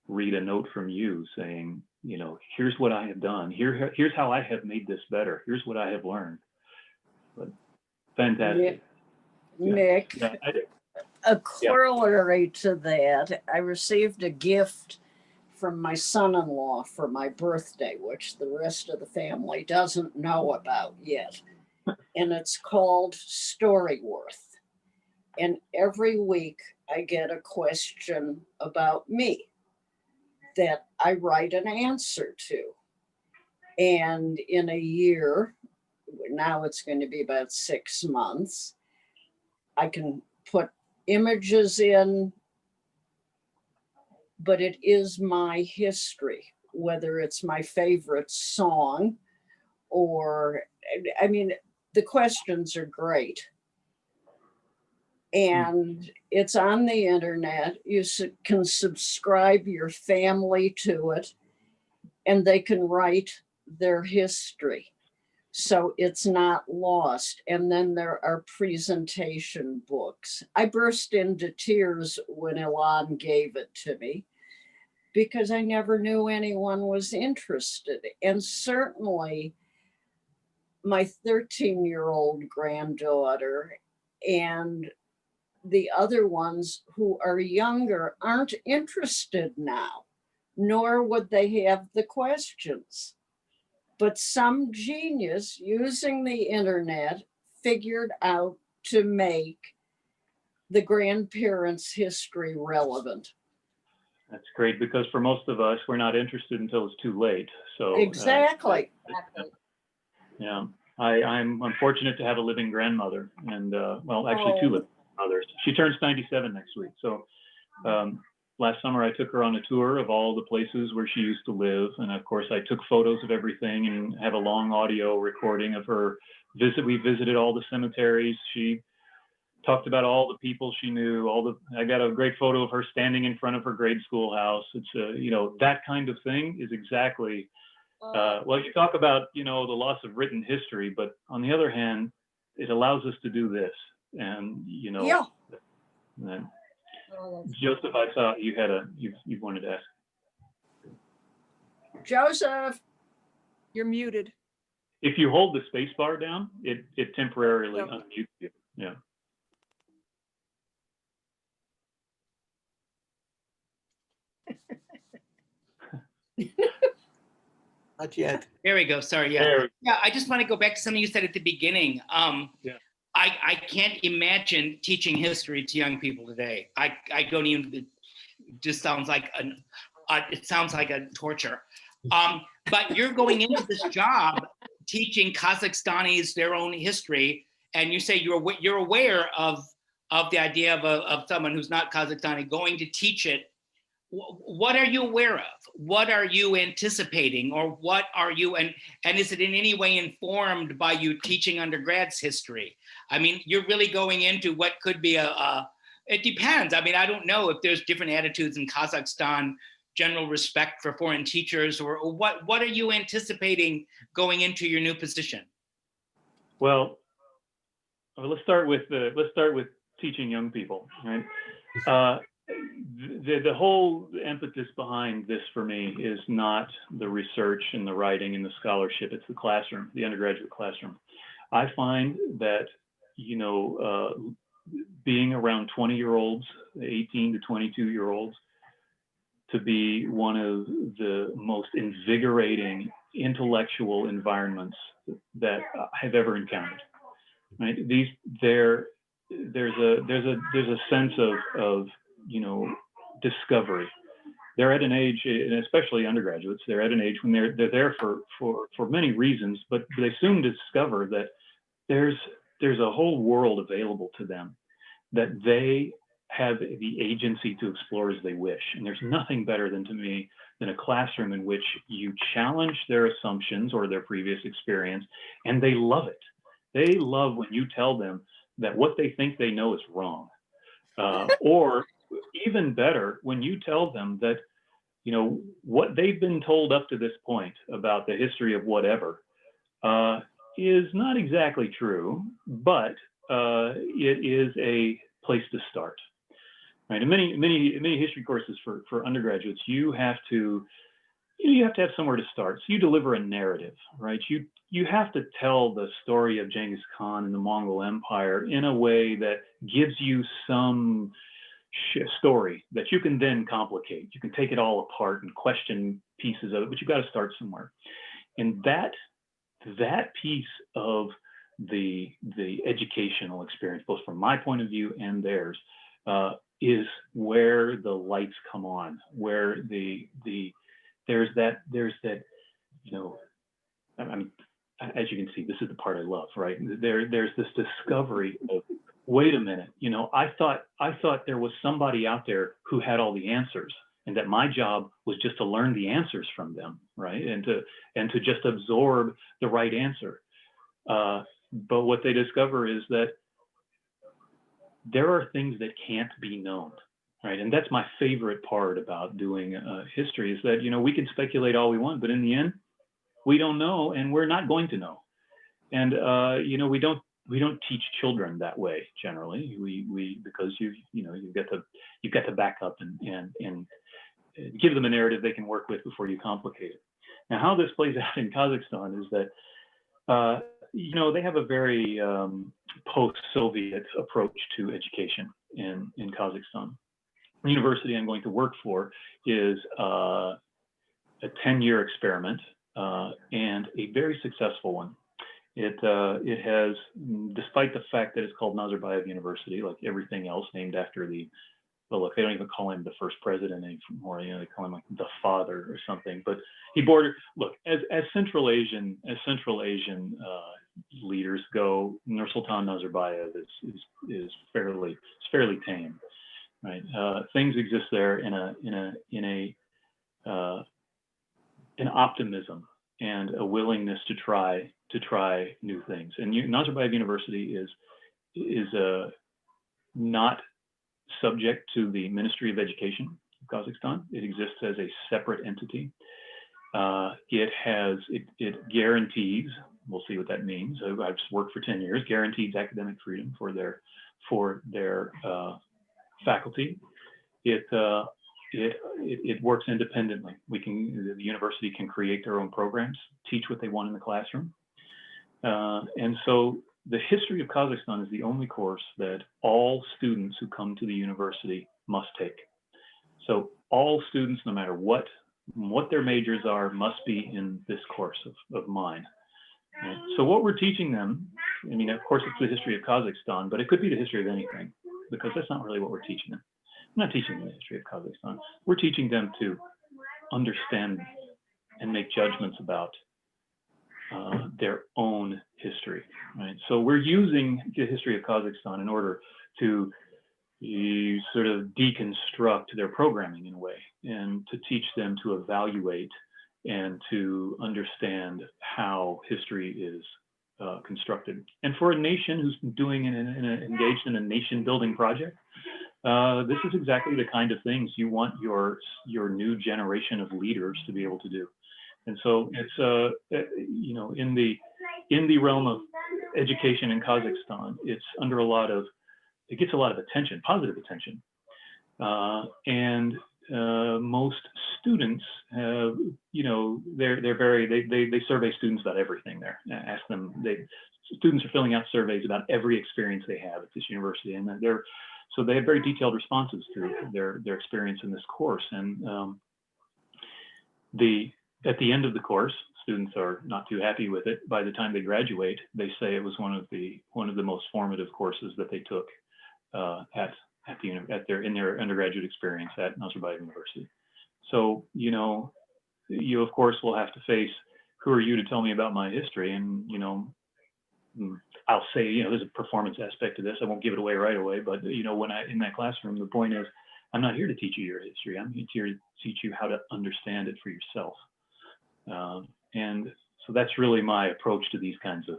read a note from you saying, you know, here's what I have done, here's how I have made this better, here's what I have learned. But fantastic. Nick, Yeah, a corollary to that, I received a gift from my son-in-law for my birthday, which the rest of the family doesn't know about yet. And it's called Storyworth. And every week I get a question about me that I write an answer to. And in a year, now it's going to be about 6 months, I can put images in, but it is my history, whether it's my favorite song or, I mean, the questions are great. And it's on the internet. You can subscribe your family to it, and they can write their history, so it's not lost. And then there are presentation books. I burst into tears when Elon gave it to me, because I never knew anyone was interested. And certainly my 13-year-old granddaughter and the other ones who are younger aren't interested now, nor would they have the questions. But some genius using the internet figured out to make the grandparents' history relevant. that's great, because for most of us, we're not interested until it's too late. So Exactly. yeah, I'm fortunate to have a living grandmother, and well, actually two living mothers. She turns 97 next week. So last summer I took her on a tour of all the places where she used to live, and of course I took photos of everything and have a long audio recording of her visit. We visited all the cemeteries. She talked about all the people she knew, I got a great photo of her standing in front of her grade school house. It's you know, that kind of thing is exactly, well, you talk about, you know, the loss of written history, but on the other hand, it allows us to do this. And, you know, Yeah. and Oh, that's Joseph, I saw you had you wanted to ask. Joseph, You're muted. If you hold the space bar down, it temporarily Yep. unmutes you. Yeah. Not yet. There we go. Sorry. Yeah. There. Yeah. I just want to go back to something you said at the beginning. Yeah. I can't imagine teaching history to young people today. I don't even, it just sounds like it sounds like a torture. But you're going into this job teaching Kazakhstanis their own history, and you say you're aware of the idea of someone who's not Kazakhstani going to teach it. What are you aware of? What are you anticipating, or what are you, and is it in any way informed by you teaching undergrads history? I mean, you're really going into what could be it depends. I mean, I don't know if there's different attitudes in Kazakhstan, general respect for foreign teachers, or what are you anticipating going into your new position? Well, let's start with teaching young people, right? The whole impetus behind this for me is not the research and the writing and the scholarship. It's the classroom, the undergraduate classroom. I find that, you know, being around 20-year-olds, 18 to 22-year-olds, to be one of the most invigorating intellectual environments that I've ever encountered. Right? There's a sense of you know, discovery. They're at an age, and especially undergraduates, they're at an age when they're there for many reasons, but they soon discover that there's a whole world available to them that they have the agency to explore as they wish. And there's nothing better than, to me, than a classroom in which you challenge their assumptions or their previous experience, and they love it. They love when you tell them that what they think they know is wrong. Or even better, when you tell them that, you know, what they've been told up to this point about the history of whatever is not exactly true, but it is a place to start. Right? In many history courses for undergraduates, you have to have somewhere to start. So you deliver a narrative, right? You have to tell the story of Genghis Khan and the Mongol Empire in a way that gives you some story that you can then complicate. You can take it all apart and question pieces of it, but you've got to start somewhere. And that piece of the educational experience, both from my point of view and theirs, is where the lights come on, where there's that, you know, I mean, as you can see, this is the part I love, right? There's this discovery of, wait a minute, you know, I thought there was somebody out there who had all the answers, and that my job was just to learn the answers from them, right? And to just absorb the right answer. But what they discover is that there are things that can't be known, right? And that's my favorite part about doing history, is that, you know, we can speculate all we want, but in the end, we don't know, and we're not going to know. And you know, we don't teach children that way generally. We because you've got to back up and give them a narrative they can work with before you complicate it. Now, how this plays out in Kazakhstan is that you know, they have a very post-Soviet approach to education in Kazakhstan. The university I'm going to work for is a 10-year experiment and a very successful one. It has, despite the fact that it's called Nazarbayev University, like everything else named after well, look, they don't even call him the first president anymore. You know, they call him like the father or something. But he bordered. Look, as Central Asian leaders go, Nursultan Nazarbayev is fairly tame, right? Things exist there in an optimism and a willingness to try new things. And Nazarbayev University is not subject to the Ministry of Education of Kazakhstan. It exists as a separate entity. It guarantees, we'll see what that means. I've worked for 10 years, guarantees academic freedom for their faculty. It works independently. The university can create their own programs, teach what they want in the classroom. And so the history of Kazakhstan is the only course that all students who come to the university must take. So all students, no matter what their majors are, must be in this course of mine. Right? So what we're teaching them, I mean, of course, it's the history of Kazakhstan, but it could be the history of anything, because that's not really what we're teaching them. I'm not teaching them the history of Kazakhstan. We're teaching them to understand and make judgments about their own history, right? So we're using the history of Kazakhstan in order to sort of deconstruct their programming in a way, and to teach them to evaluate and to understand how history is constructed. And for a nation who's engaged in a nation building project, this is exactly the kind of things you want your new generation of leaders to be able to do. And so it's in the realm of education in Kazakhstan, it's under it gets a lot of attention, positive attention, and most students have, they survey students about everything there. Ask them, students are filling out surveys about every experience they have at this university, and so they have very detailed responses to their experience in this course. And at the end of the course, students are not too happy with it. By the time they graduate, they say it was one of the most formative courses that they took in their undergraduate experience at Nazarbayev University. So you of course will have to face, who are you to tell me about my history? And I'll say, there's a performance aspect to this. I won't give it away right away, but when in that classroom, the point is, I'm not here to teach you your history. I'm here to teach you how to understand it for yourself. And so that's really my approach to this kind of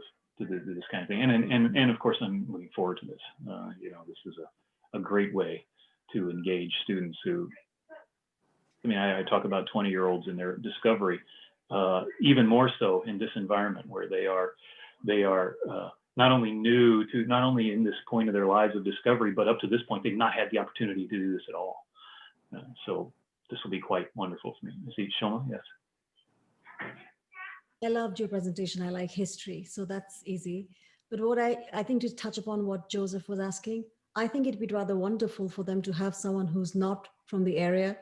thing. And of course, I'm looking forward to this. This is a great way to engage students who, I talk about 20-year-olds in their discovery, even more so in this environment where they are not only in this point of their lives of discovery, but up to this point, they've not had the opportunity to do this at all. So this will be quite wonderful for me. See, Shoma, yes. I loved your presentation. I like history, so that's easy. But what I think, to touch upon what Joseph was asking, I think it'd be rather wonderful for them to have someone who's not from the area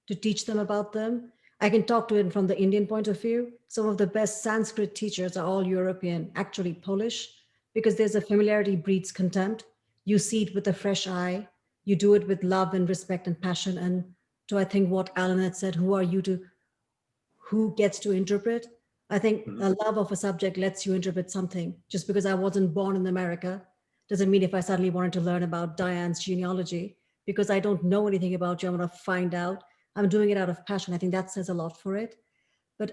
to teach them about them. I can talk to it from the Indian point of view. Some of the best Sanskrit teachers are all European, actually Polish, because there's a familiarity breeds contempt. You see it with a fresh eye. You do it with love and respect and passion. And to, I think, what Alan had said, who gets to interpret? I think a love of a subject lets you interpret something. Just because I wasn't born in America doesn't mean if I suddenly wanted to learn about Diane's genealogy, because I don't know anything about you, I'm going to find out. I'm doing it out of passion. I think that says a lot for it.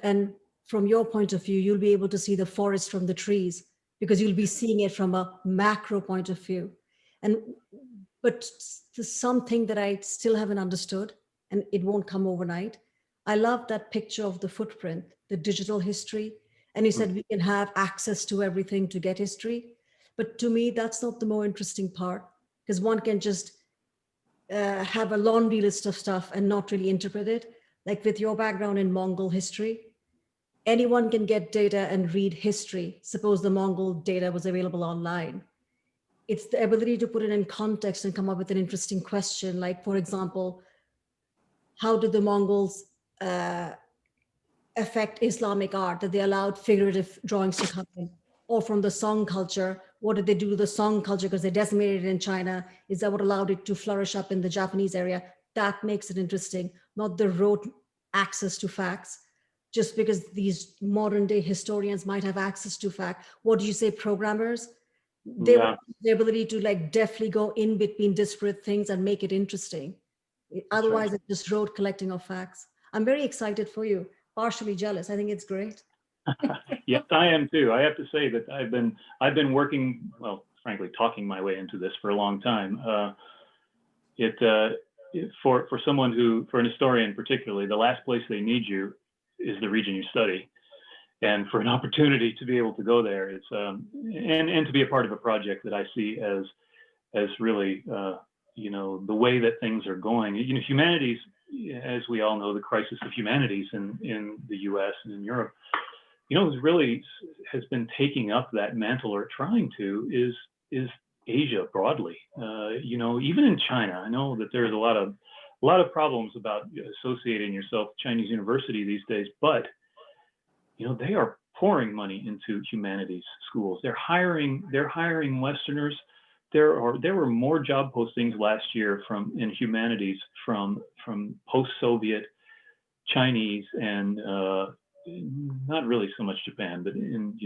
And from your point of view, you'll be able to see the forest from the trees, because you'll be seeing it from a macro point of view. But something that I still haven't understood, and it won't come overnight, I love that picture of the footprint, the digital history. And you said we can have access to everything to get history. But to me, that's not the more interesting part, because one can just have a laundry list of stuff and not really interpret it. Like with your background in Mongol history, anyone can get data and read history. Suppose the Mongol data was available online. It's the ability to put it in context and come up with an interesting question. Like, for example, how did the Mongols affect Islamic art, that they allowed figurative drawings to come in? Or from the Song culture, what did they do to the Song culture because they decimated it in China? Is that what allowed it to flourish up in the Japanese area? That makes it interesting, not the rote access to facts. Just because these modern day historians might have access to fact, what do you say, programmers? They have the ability to deftly go in between disparate things and make it interesting. Otherwise, it's just rote collecting of facts. I'm very excited for you, partially jealous. I think it's great. Yes, I am too. I have to say that I've been working, well, frankly talking my way into this for a long time. For someone for an historian particularly, the last place they need you is the region you study. And for an opportunity to be able to go there, it's and to be a part of a project that I see as really the way that things are going. Humanities, as we all know, the crisis of humanities in the U.S. and in Europe, really has been taking up that mantle, or trying to, is Asia broadly. Even in China, I know that there's a lot of problems about associating yourself with Chinese university these days, but they are pouring money into humanities schools. They're hiring Westerners. There were more job postings last year in humanities from post-Soviet Chinese and not really so much Japan, but in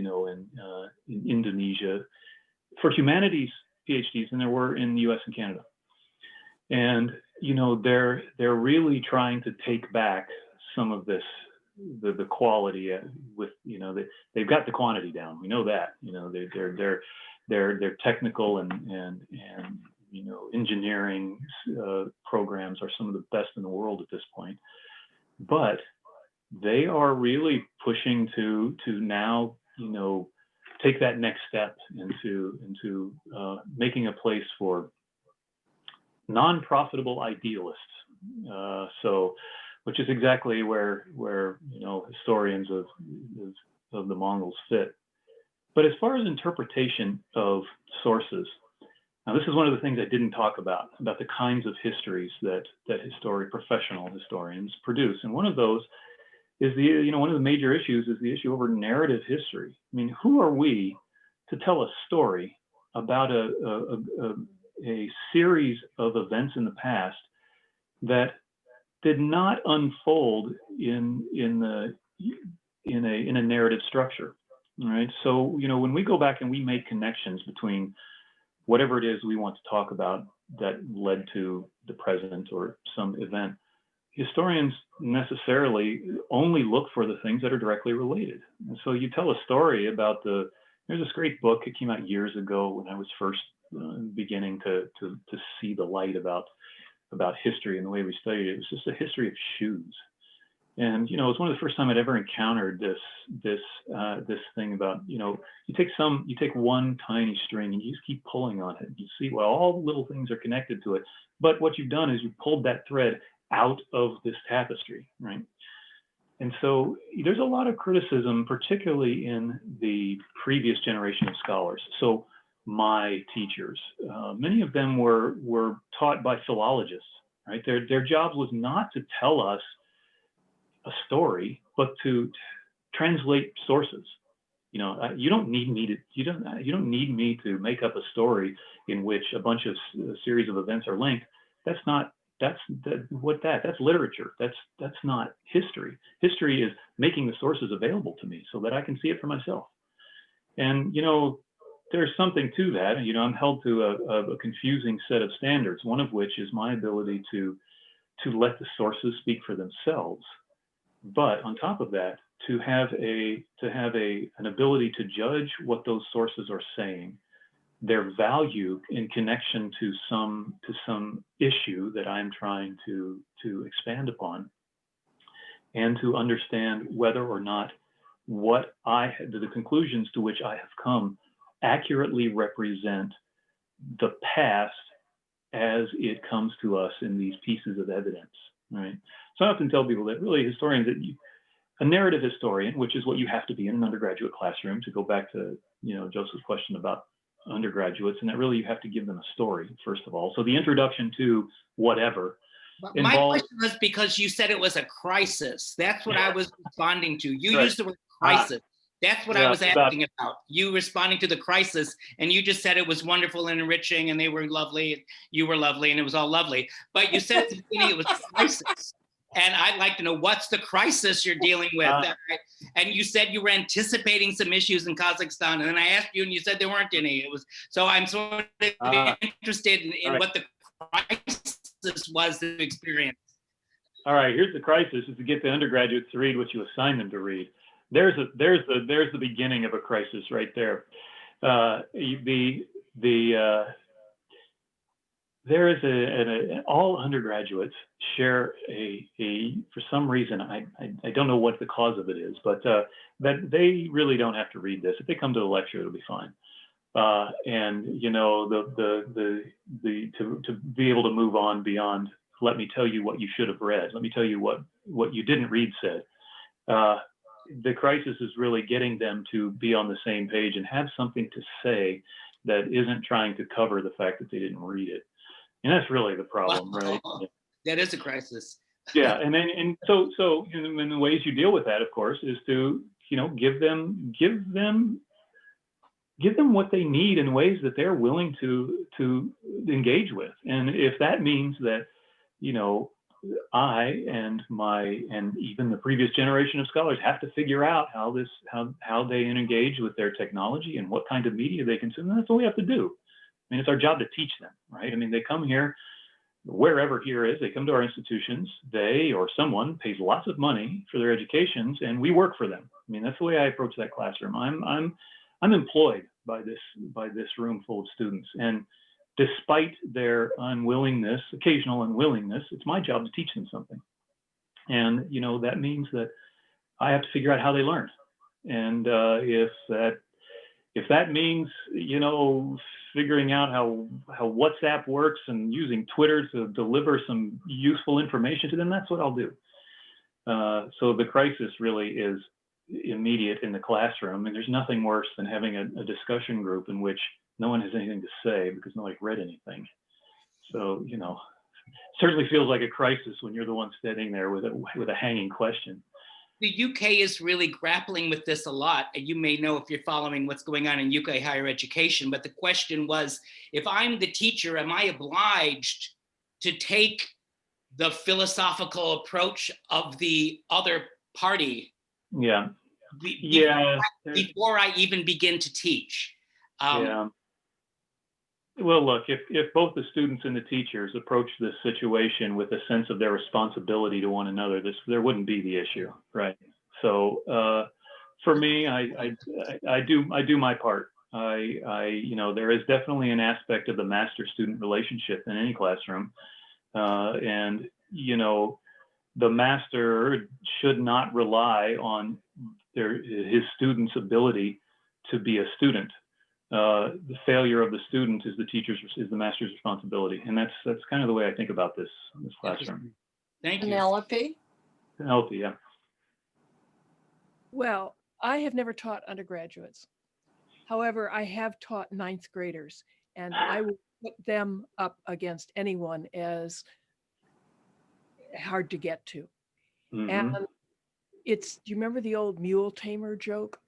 Indonesia for humanities PhDs than there were in the U.S. and Canada. And they're really trying to take back some of this, the quality with they've got the quantity down. We know that. Their technical and engineering programs are some of the best in the world at this point. But they are really pushing to now take that next step into making a place for non-profitable idealists. Which is exactly where historians of the Mongols fit. But as far as interpretation of sources, now this is one of the things I didn't talk about the kinds of histories that professional historians produce. And one of those is one of the major issues is the issue over narrative history. I mean, who are we to tell a story about a series of events in the past that did not unfold in a narrative structure, right? So when we go back and we make connections between whatever it is we want to talk about that led to the present or some event, historians necessarily only look for the things that are directly related. And so you tell a story about there's this great book, it came out years ago when I was first beginning to see the light about history and the way we studied it. It was just a history of shoes. And it's one of the first time I'd ever encountered this thing about you take one tiny string and you just keep pulling on it. You see, well, all the little things are connected to it, but what you've done is you pulled that thread out of this tapestry, right? And so there's a lot of criticism, particularly in the previous generation of scholars. So my teachers, many of them were taught by philologists, right? Their job was not to tell us a story, but to translate sources. You don't need me to make up a story in which a bunch of series of events are linked. That's literature. That's not history. History is making the sources available to me so that I can see it for myself. And there's something to that. I'm held to a confusing set of standards, one of which is my ability to let the sources speak for themselves. But on top of that, to have an ability to judge what those sources are saying, their value in connection to some issue that I'm trying to expand upon, and to understand whether or not the conclusions to which I have come accurately represent the past as it comes to us in these pieces of evidence, right? So I often tell people that really historians, a narrative historian, which is what you have to be in an undergraduate classroom, to go back to Joseph's question about undergraduates, and that really you have to give them a story, first of all. So the introduction to whatever. My question was because you said it was a crisis. That's what I was responding to. You used the word crisis. That's what I was asking about. You responding to the crisis, and you just said it was wonderful and enriching, and they were lovely, and you were lovely, and it was all lovely. But you said at the beginning it was a crisis. And I'd like to know, what's the crisis you're dealing with? And you said you were anticipating some issues in Kazakhstan. And then I asked you, and you said there weren't any. So I'm sort of interested in what the crisis was to experience. All right, here's the crisis: is to get the undergraduates to read what you assign them to read. There's the beginning of a crisis right there. there is all undergraduates share for some reason, I don't know what the cause of it is, but that they really don't have to read this. If they come to the lecture, it'll be fine. And you know, to be able to move on beyond, let me tell you what you should have read. Let me tell you what you didn't read said. The crisis is really getting them to be on the same page and have something to say that isn't trying to cover the fact that they didn't read it. And that's really the problem, right? That is a crisis. Yeah, and so in the ways you deal with that, of course, is to, you know, give them what they need in ways that they're willing to engage with. And if that means that, you know, I and even the previous generation of scholars have to figure out how they engage with their technology and what kind of media they consume, that's what we have to do. I mean, it's our job to teach them, right? I mean, they come here, wherever here is, they come to our institutions, they or someone pays lots of money for their educations, and we work for them. I mean, that's the way I approach that classroom. I'm employed by this room full of students, and despite their unwillingness, occasional unwillingness, it's my job to teach them something. And, you know, that means that I have to figure out how they learn. And if that means, you know, figuring out how WhatsApp works and using Twitter to deliver some useful information to them, that's what I'll do. So the crisis really is immediate in the classroom, and there's nothing worse than having a discussion group in which no one has anything to say because nobody read anything. So, you know, certainly feels like a crisis when you're the one standing there with a hanging question. The UK is really grappling with this a lot. And you may know if you're following what's going on in UK higher education, but the question was, if I'm the teacher, am I obliged to take the philosophical approach of the other party? Yeah. Before I even begin to teach. Yeah. Well, look, if both the students and the teachers approach this situation with a sense of their responsibility to one another, there wouldn't be the issue, right? So for me, I do my part. You know, there is definitely an aspect of the master-student relationship in any classroom, and you know, the master should not rely on his student's ability to be a student. The failure of the student is the master's responsibility, and that's kind of the way I think about this classroom. Thank you. Penelope? Penelope, yeah. Well, I have never taught undergraduates. However, I have taught ninth graders, and I will put them up against anyone as hard to get to. Mm-hmm. And do you remember the old mule tamer joke?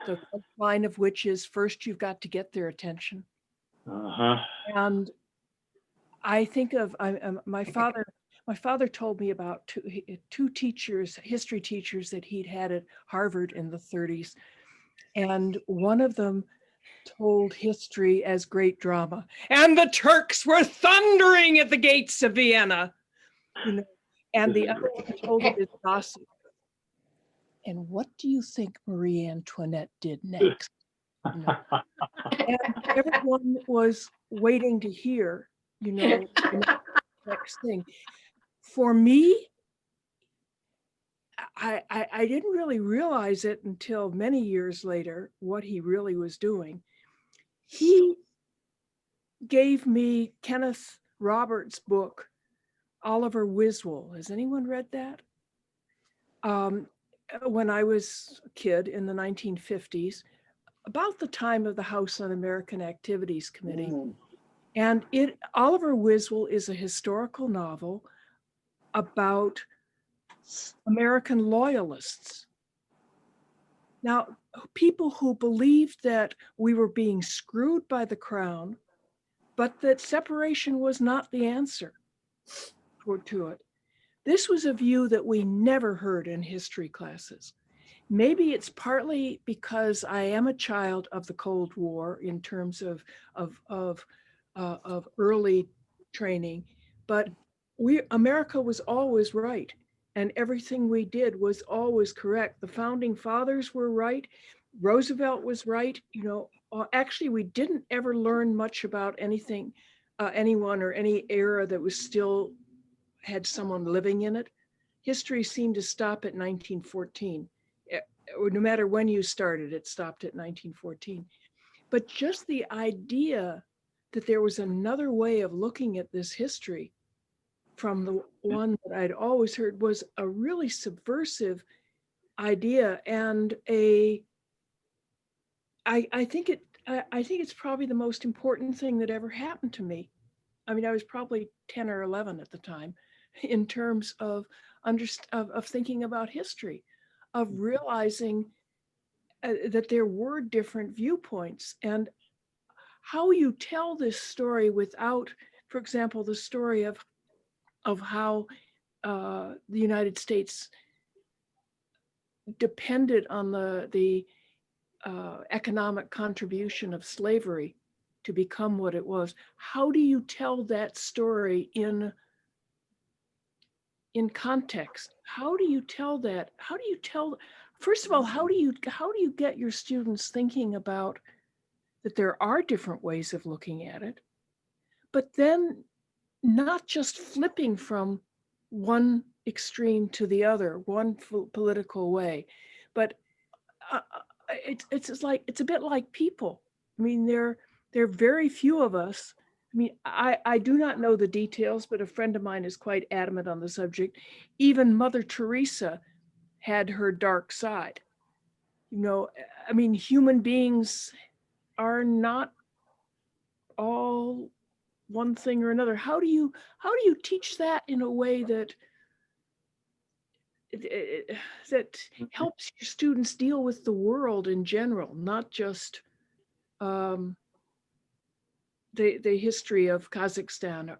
The line of which is, first you've got to get their attention. Uh-huh. And I think of my father told me about two teachers, history teachers that he'd had at Harvard in the 30s. And one of them told history as great drama. And the Turks were thundering at the gates of Vienna. You know, and the other one told it as gossip. And what do you think Marie Antoinette did next? You know? And everyone was waiting to hear, you know, the next thing. For me, I didn't really realize it until many years later, what he really was doing. He gave me Kenneth Roberts' book, Oliver Wiswell. Has anyone read that? When I was a kid in the 1950s, about the time of the House Un-American Activities Committee. And Oliver Wiswell is a historical novel about American loyalists. Now, people who believed that we were being screwed by the crown, but that separation was not the answer to it. This was a view that we never heard in history classes. Maybe it's partly because I am a child of the Cold War in terms of early training, but America was always right, and everything we did was always correct. The founding fathers were right. Roosevelt was right. You know, actually, we didn't ever learn much about anything, anyone or any era that was still had someone living in it. History seemed to stop at 1914. Or no matter when you started, it stopped at 1914. But just the idea that there was another way of looking at this history from the one that I'd always heard was a really subversive idea, and I think it's probably the most important thing that ever happened to me. I mean, I was probably 10 or 11 at the time, in terms of thinking about history, of realizing that there were different viewpoints, and how you tell this story without, for example, the story of how the United States depended on the economic contribution of slavery to become what it was. How do you tell that story in context? How do you tell that? How do you tell, first of all, how do you get your students thinking about that there are different ways of looking at it, but then not just flipping from one extreme to the other, one political way, but it's a bit like people. I mean, there are very few of us. I mean, I do not know the details, but a friend of mine is quite adamant on the subject. Even Mother Teresa had her dark side. You know, I mean, human beings are not all one thing or another. How do you teach that in a way that that helps your students deal with the world in general, not just the history of Kazakhstan,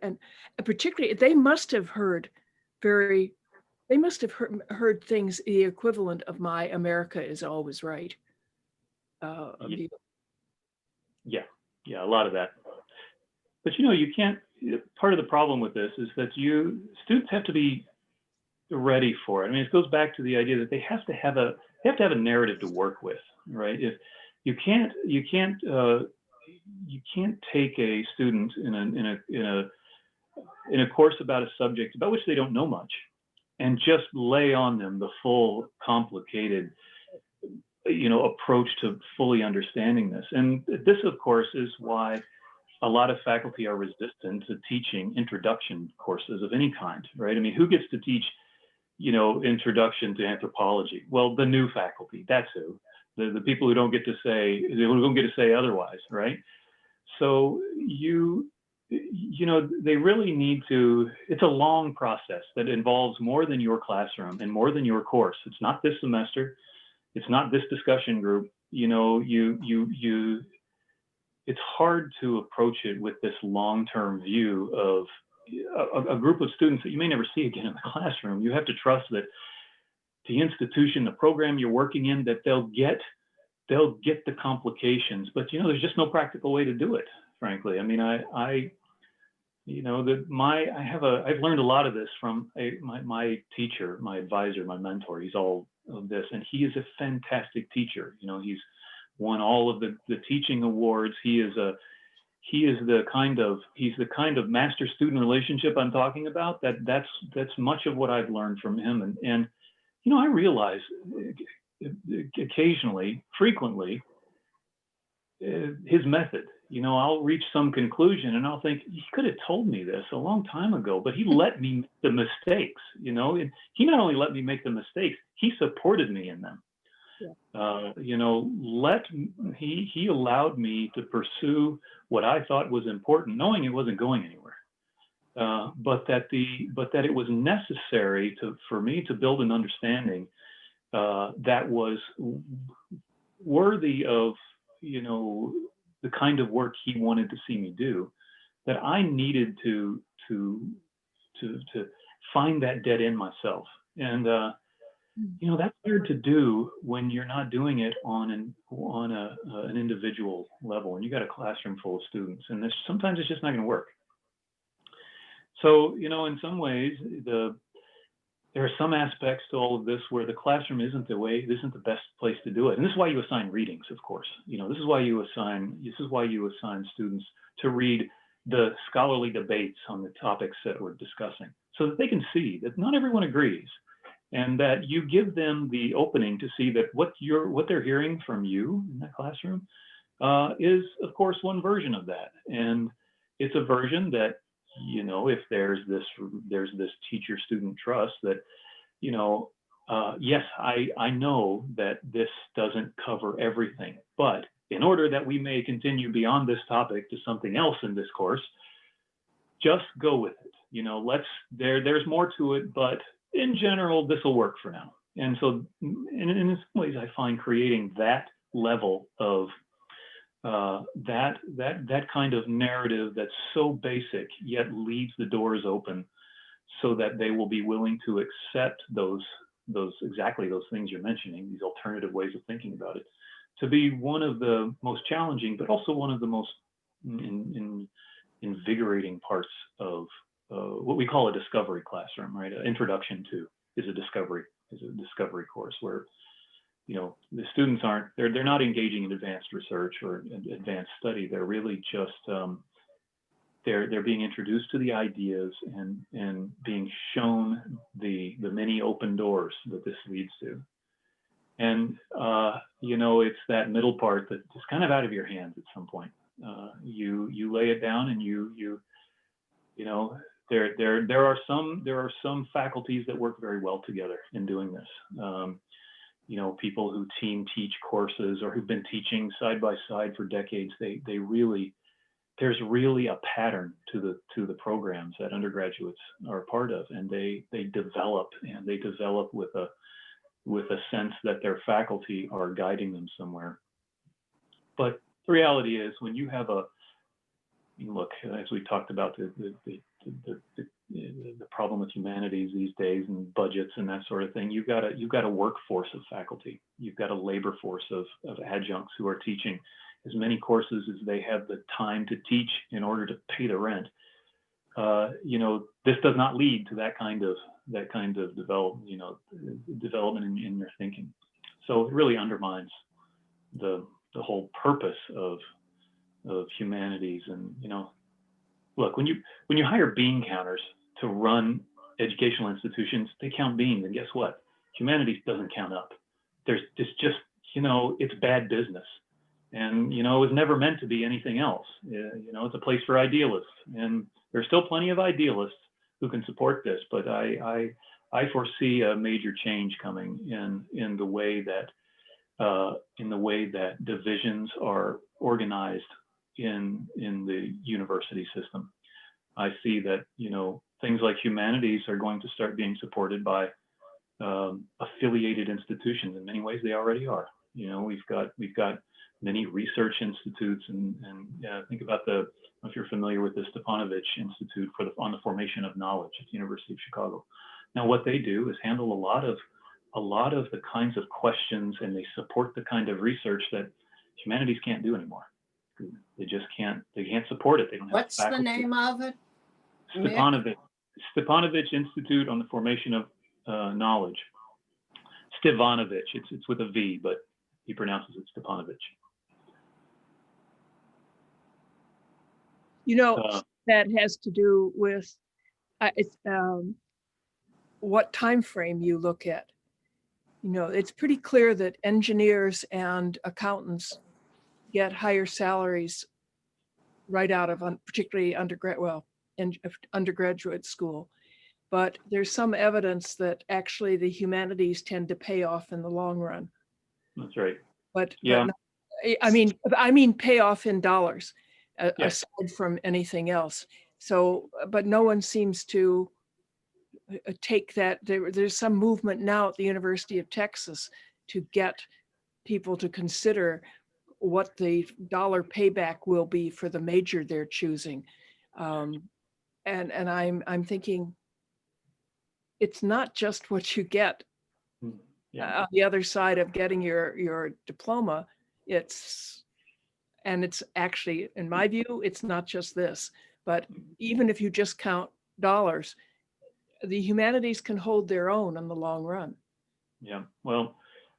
and particularly they must have heard heard things the equivalent of my "America is always right." Yeah, a lot of that. But you know, you can't. Part of the problem with this is that students have to be ready for it. I mean, it goes back to the idea that they have to have a narrative to work with, right? If you can't take a student in a course about a subject about which they don't know much and just lay on them the full complicated approach to fully understanding this. And this, of course, is why a lot of faculty are resistant to teaching introduction courses of any kind, right? I mean, who gets to teach introduction to anthropology? Well, the new faculty, that's who. The people who don't get to say otherwise, right? So they really need to, it's a long process that involves more than your classroom and more than your course. It's not this semester. It's not this discussion group. It's hard to approach it with this long-term view of a group of students that you may never see again in the classroom. You have to trust that the institution, the program you're working in, that they'll get the complications, but there's just no practical way to do it, frankly. I mean, I've learned a lot of this from my teacher, my advisor, my mentor. He's all of this, and he is a fantastic teacher. He's won all of the teaching awards. He's the kind of master student relationship I'm talking about. That's much of what I've learned from him. And I realize occasionally, frequently, his method, I'll reach some conclusion and I'll think, he could have told me this a long time ago, but he let me make the mistakes, and he not only let me make the mistakes, he supported me in them. Yeah. He allowed me to pursue what I thought was important, knowing it wasn't going anywhere. But that it was necessary for me to build an understanding that was worthy of the kind of work he wanted to see me do. That I needed to find that dead end myself, and that's hard to do when you're not doing it on an individual level, and you got a classroom full of students, and sometimes it's just not going to work. So in some ways, there are some aspects to all of this where the classroom isn't the best place to do it. And this is why you assign readings, of course. This is why you assign students to read the scholarly debates on the topics that we're discussing, so that they can see that not everyone agrees, and that you give them the opening to see that what they're hearing from you in that classroom is, of course, one version of that. And it's a version that, if there's this teacher-student trust that, yes, I know that this doesn't cover everything, but in order that we may continue beyond this topic to something else in this course, just go with it. There's more to it, but in general, this will work for now. And so in some ways, I find creating that level of that kind of narrative that's so basic, yet leaves the doors open so that they will be willing to accept exactly those things you're mentioning, these alternative ways of thinking about it, to be one of the most challenging, but also one of the most invigorating parts of what we call a discovery classroom, right? Introduction to is a discovery course where the students they're not engaging in advanced research or advanced study. They're really just they're being introduced to the ideas and being shown the many open doors that this leads to. And it's that middle part that is kind of out of your hands at some point. You lay it down, and there are some faculties that work very well together in doing this. People who team teach courses or who've been teaching side by side for decades, there's really a pattern to the programs that undergraduates are a part of, and they develop with a sense that their faculty are guiding them somewhere. But the reality is, when you have look, as we talked about the problem with humanities these days and budgets and that sort of thing, you've got a workforce of faculty. You've got a labor force of adjuncts who are teaching as many courses as they have the time to teach in order to pay the rent. This does not lead to that kind of development in your thinking. So it really undermines the whole purpose of humanities. And look, when you hire bean counters to run educational institutions, they count beans, and guess what? Humanities doesn't count up. It's just it's bad business, and it was never meant to be anything else. It's a place for idealists, and there's still plenty of idealists who can support this. But I foresee a major change coming in the way that divisions are organized in the university system. I see that things like humanities are going to start being supported by affiliated institutions. In many ways, they already are. We've got many research institutes, and think about I don't know if you're familiar with the Stepanovich Institute on the Formation of Knowledge at the University of Chicago. Now, what they do is handle a lot of the kinds of questions, and they support the kind of research that humanities can't do anymore. They just can't. They can't support it. They don't have What's the faculty. name of it? Stepanovich Institute on the Formation of Knowledge. Stevanovich. It's with a V, but he pronounces it Stepanovich. That has to do with what time frame you look at. It's pretty clear that engineers and accountants get higher salaries right out of particularly undergraduate school. But there's some evidence that actually the humanities tend to pay off in the long run. That's right. But yeah, I mean pay off in dollars, aside from anything else. So, but no one seems to take that. There's some movement now at the University of Texas to get people to consider what the dollar payback will be for the major they're choosing. And I'm thinking, it's not just what you get on the other side of getting your diploma. It's actually, in my view, it's not just this, but even if you just count dollars, the humanities can hold their own in the long run. Yeah, well,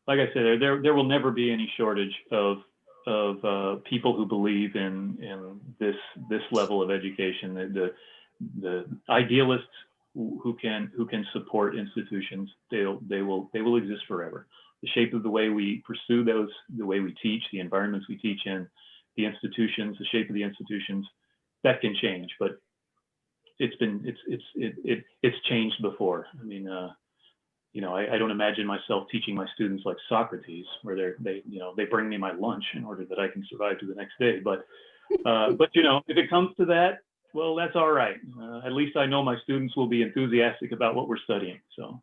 like I said, there will never be any shortage of people who believe in this level of education. The idealists who can support institutions, they will exist forever. The shape of the way we pursue those, the way we teach, the environments we teach in, the institutions, the shape of the institutions, that can change, but it's changed before. I mean, I don't imagine myself teaching my students like Socrates, where they bring me my lunch in order that I can survive to the next day. But if it comes to that, well, that's all right. At least I know my students will be enthusiastic about what we're studying. So.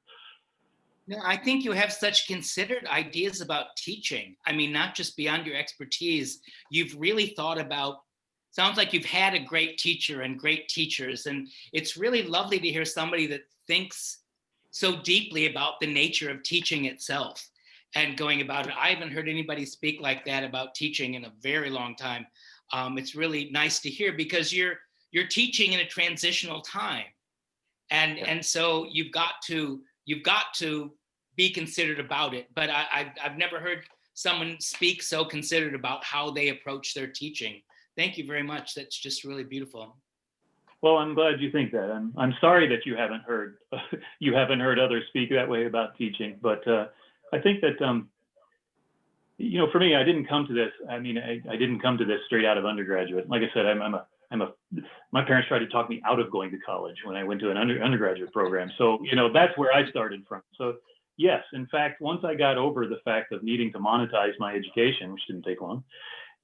No, I think you have such considered ideas about teaching. I mean, not just beyond your expertise, you've really thought about, sounds like you've had a great teacher and great teachers. And it's really lovely to hear somebody that thinks so deeply about the nature of teaching itself and going about it. I haven't heard anybody speak like that about teaching in a very long time. It's really nice to hear, because you're teaching in a transitional time. And so you've got to be considered about it. But I've never heard someone speak so considered about how they approach their teaching. Thank you very much. That's just really beautiful. Well, I'm glad you think that. I'm sorry that you haven't heard others speak that way about teaching. But I think that for me, I didn't come to this. I mean, I didn't come to this straight out of undergraduate. Like I said, my parents tried to talk me out of going to college when I went to an undergraduate program. So that's where I started from. So yes, in fact, once I got over the fact of needing to monetize my education, which didn't take long,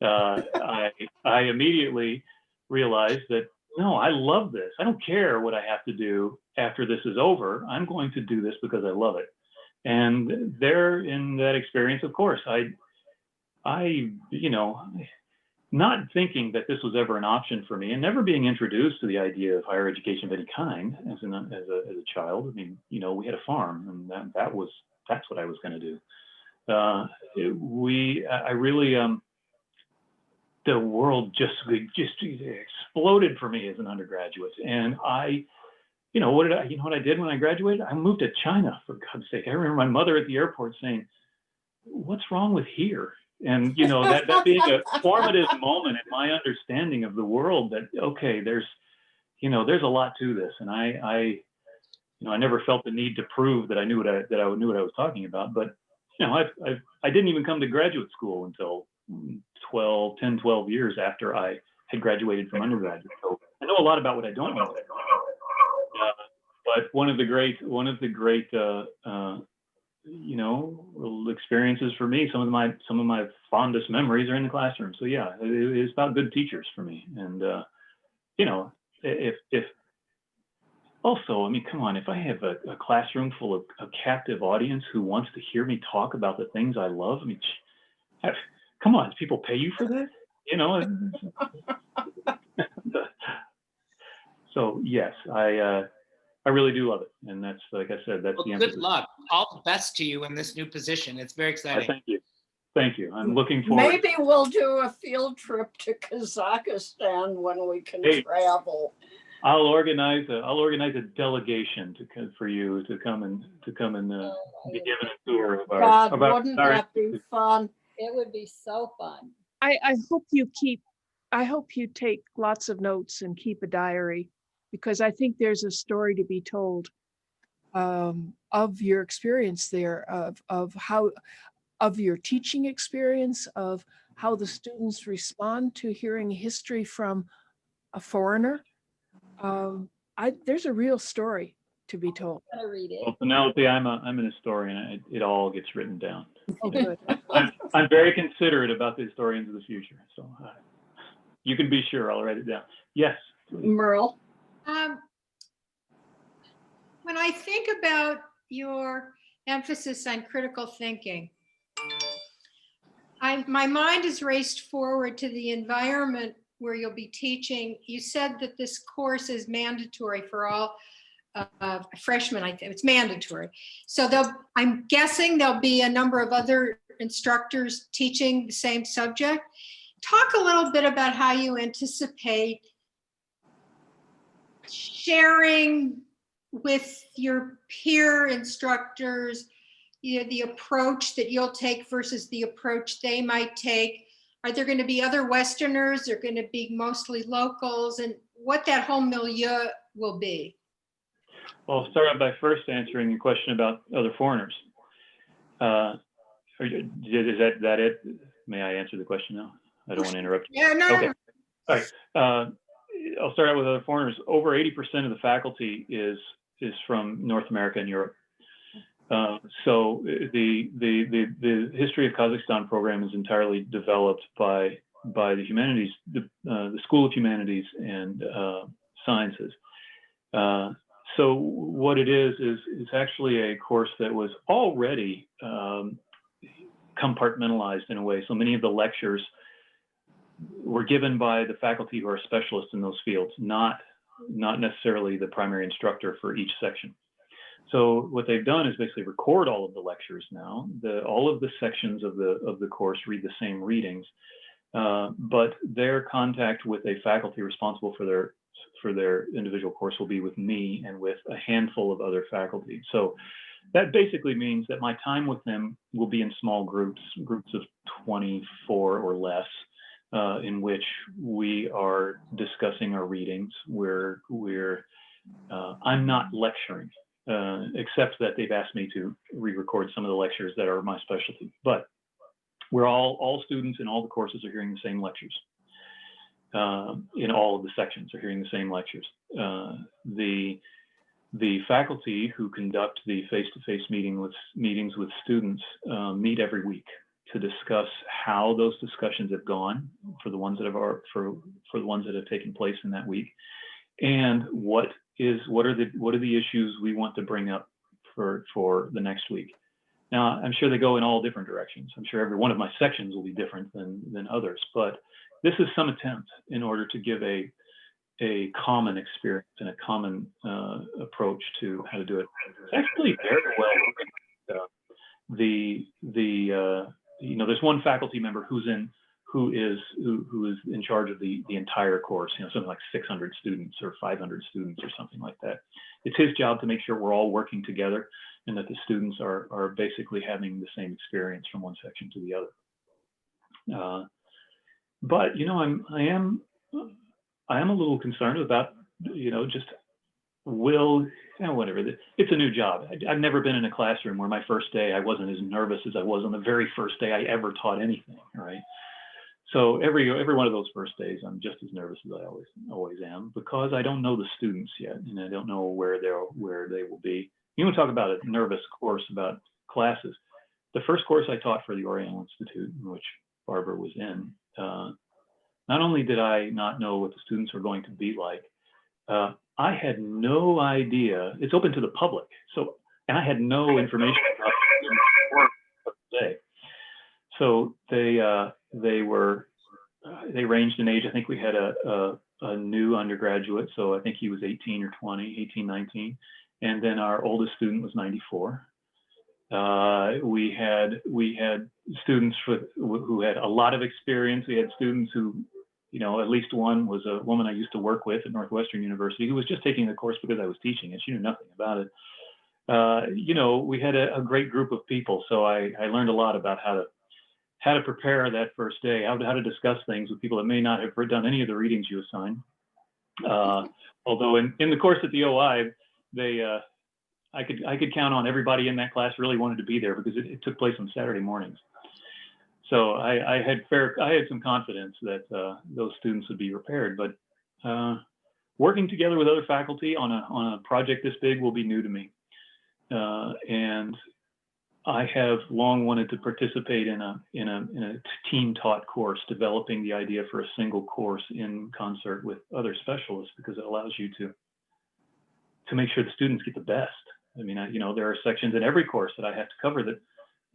I immediately realized that, no, I love this. I don't care what I have to do after this is over. I'm going to do this because I love it. And there, in that experience, of course, I not thinking that this was ever an option for me, and never being introduced to the idea of higher education of any kind as a child. I mean, we had a farm, and that's what I was going to do. I really the world just exploded for me as an undergraduate. And what I did when I graduated? I moved to China, for God's sake. I remember my mother at the airport saying, "What's wrong with here?" And that being a formative moment in my understanding of the world, that okay, there's a lot to this. And I never felt the need to prove that I knew what I was talking about. But I didn't even come to graduate school until 10, 12 years after I had graduated from undergraduate. So I know a lot about what I don't know. But one of the great experiences for me, some of my fondest memories are in the classroom. So yeah, it's about good teachers for me. And if also, I mean, come on, if I have a classroom full of a captive audience who wants to hear me talk about the things I love, I mean, come on, people pay you for that? So yes, I really do love it. And that's, like I said, that's the emphasis. Good luck. All the best to you in this new position. It's very exciting. Thank you. Thank you. I'm looking forward. Maybe we'll do a field trip to Kazakhstan when we can travel. I'll organize a delegation for you to come and be given a tour of our. God, wouldn't that be fun? It would be so fun. I hope you take lots of notes and keep a diary, because I think there's a story to be told of your experience there, of your teaching experience, of how the students respond to hearing history from a foreigner. There's a real story to be told. I'm gonna read it. Well, Penelope, I'm an historian. It all gets written down. Oh, good. I'm very considerate about the historians of the future. So you can be sure I'll write it down. Yes. Merle? When I think about your emphasis on critical thinking, my mind is raced forward to the environment where you'll be teaching. You said that this course is mandatory for all freshmen. I think it's mandatory. So I'm guessing there'll be a number of other instructors teaching the same subject. Talk a little bit about how you anticipate sharing with your peer instructors, the approach that you'll take versus the approach they might take? Are there going to be other Westerners? They're going to be mostly locals, and what that whole milieu will be? Well, I'll start out by first answering your question about other foreigners. Is that it? May I answer the question now? I don't want to interrupt you. Yeah, no, Okay. no. All right. I'll start out with other foreigners. Over 80% of the faculty is from North America and Europe. So the history of Kazakhstan program is entirely developed by the humanities, the School of Humanities and Sciences. So what it is actually a course that was already compartmentalized in a way. So many of the lectures were given by the faculty who are specialists in those fields, not necessarily the primary instructor for each section. So what they've done is basically record all of the lectures now. All of the sections of the course read the same readings, but their contact with a faculty responsible for their individual course will be with me and with a handful of other faculty. So that basically means that my time with them will be in small groups of 24 or less, in which we are discussing our readings. I'm not lecturing, except that they've asked me to re-record some of the lectures that are my specialty. But we're all students in all the courses are hearing the same lectures. In all of the sections are hearing the same lectures. The faculty who conduct the face-to-face meetings with students meet every week to discuss how those discussions have gone for the ones that have taken place in that week, and what are the issues we want to bring up for the next week. Now, I'm sure they go in all different directions. I'm sure every one of my sections will be different than others, but this is some attempt in order to give a common experience and a common approach to how to do it. It's actually very well. There's one faculty member who is in charge of the entire course. Something like 600 students or 500 students or something like that. It's his job to make sure we're all working together and that the students are basically having the same experience from one section to the other. But I am a little concerned about just whatever. It's a new job. I've never been in a classroom where my first day I wasn't as nervous as I was on the very first day I ever taught anything. Right. So every one of those first days, I'm just as nervous as I always am, because I don't know the students yet, and I don't know where they will be. You want to talk about a nervous course about classes? The first course I taught for the Oriental Institute, in which Barbara was in, not only did I not know what the students were going to be like, I had no idea. It's open to the public, and I had no information about the day. So they ranged in age. I think we had a new undergraduate, so I think he was 18 or 20, 18, 19. And then our oldest student was 94. We had students who had a lot of experience. We had students who, at least one was a woman I used to work with at Northwestern University who was just taking the course because I was teaching it. She knew nothing about it. We had a great group of people. So I learned a lot about how to prepare that first day, how to discuss things with people that may not have done any of the readings you assign. Although in the course at the OI, I could count on everybody in that class really wanted to be there because it took place on Saturday mornings. So I had some confidence that those students would be prepared. But working together with other faculty on a project this big will be new to me, and I have long wanted to participate in a team-taught course, developing the idea for a single course in concert with other specialists, because it allows you to make sure the students get the best. I mean, there are sections in every course that I have to cover that,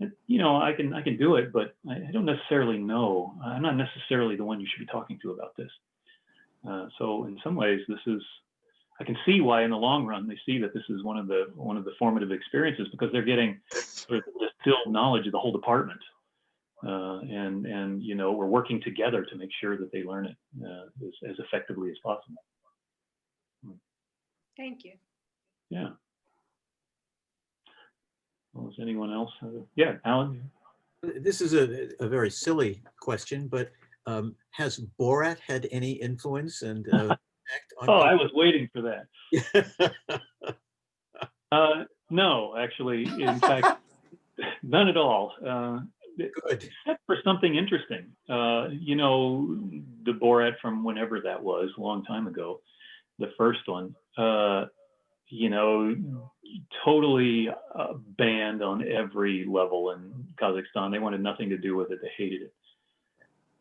I can do it, but I don't necessarily know. I'm not necessarily the one you should be talking to about this. So in some ways, I can see why in the long run they see that this is one of the formative experiences, because they're getting sort of the distilled knowledge of the whole department, and we're working together to make sure that they learn it as effectively as possible. Thank you. Yeah. Well, does anyone else? Yeah, Alan. This is a very silly question, but has Borat had any influence and impact on Oh, I people? was waiting for that. No, actually, in fact, none at all. Good. Except for something interesting. You know, the Borat from whenever that was, a long time ago, the first one, you know, totally banned on every level in Kazakhstan. They wanted nothing to do with it. They hated it.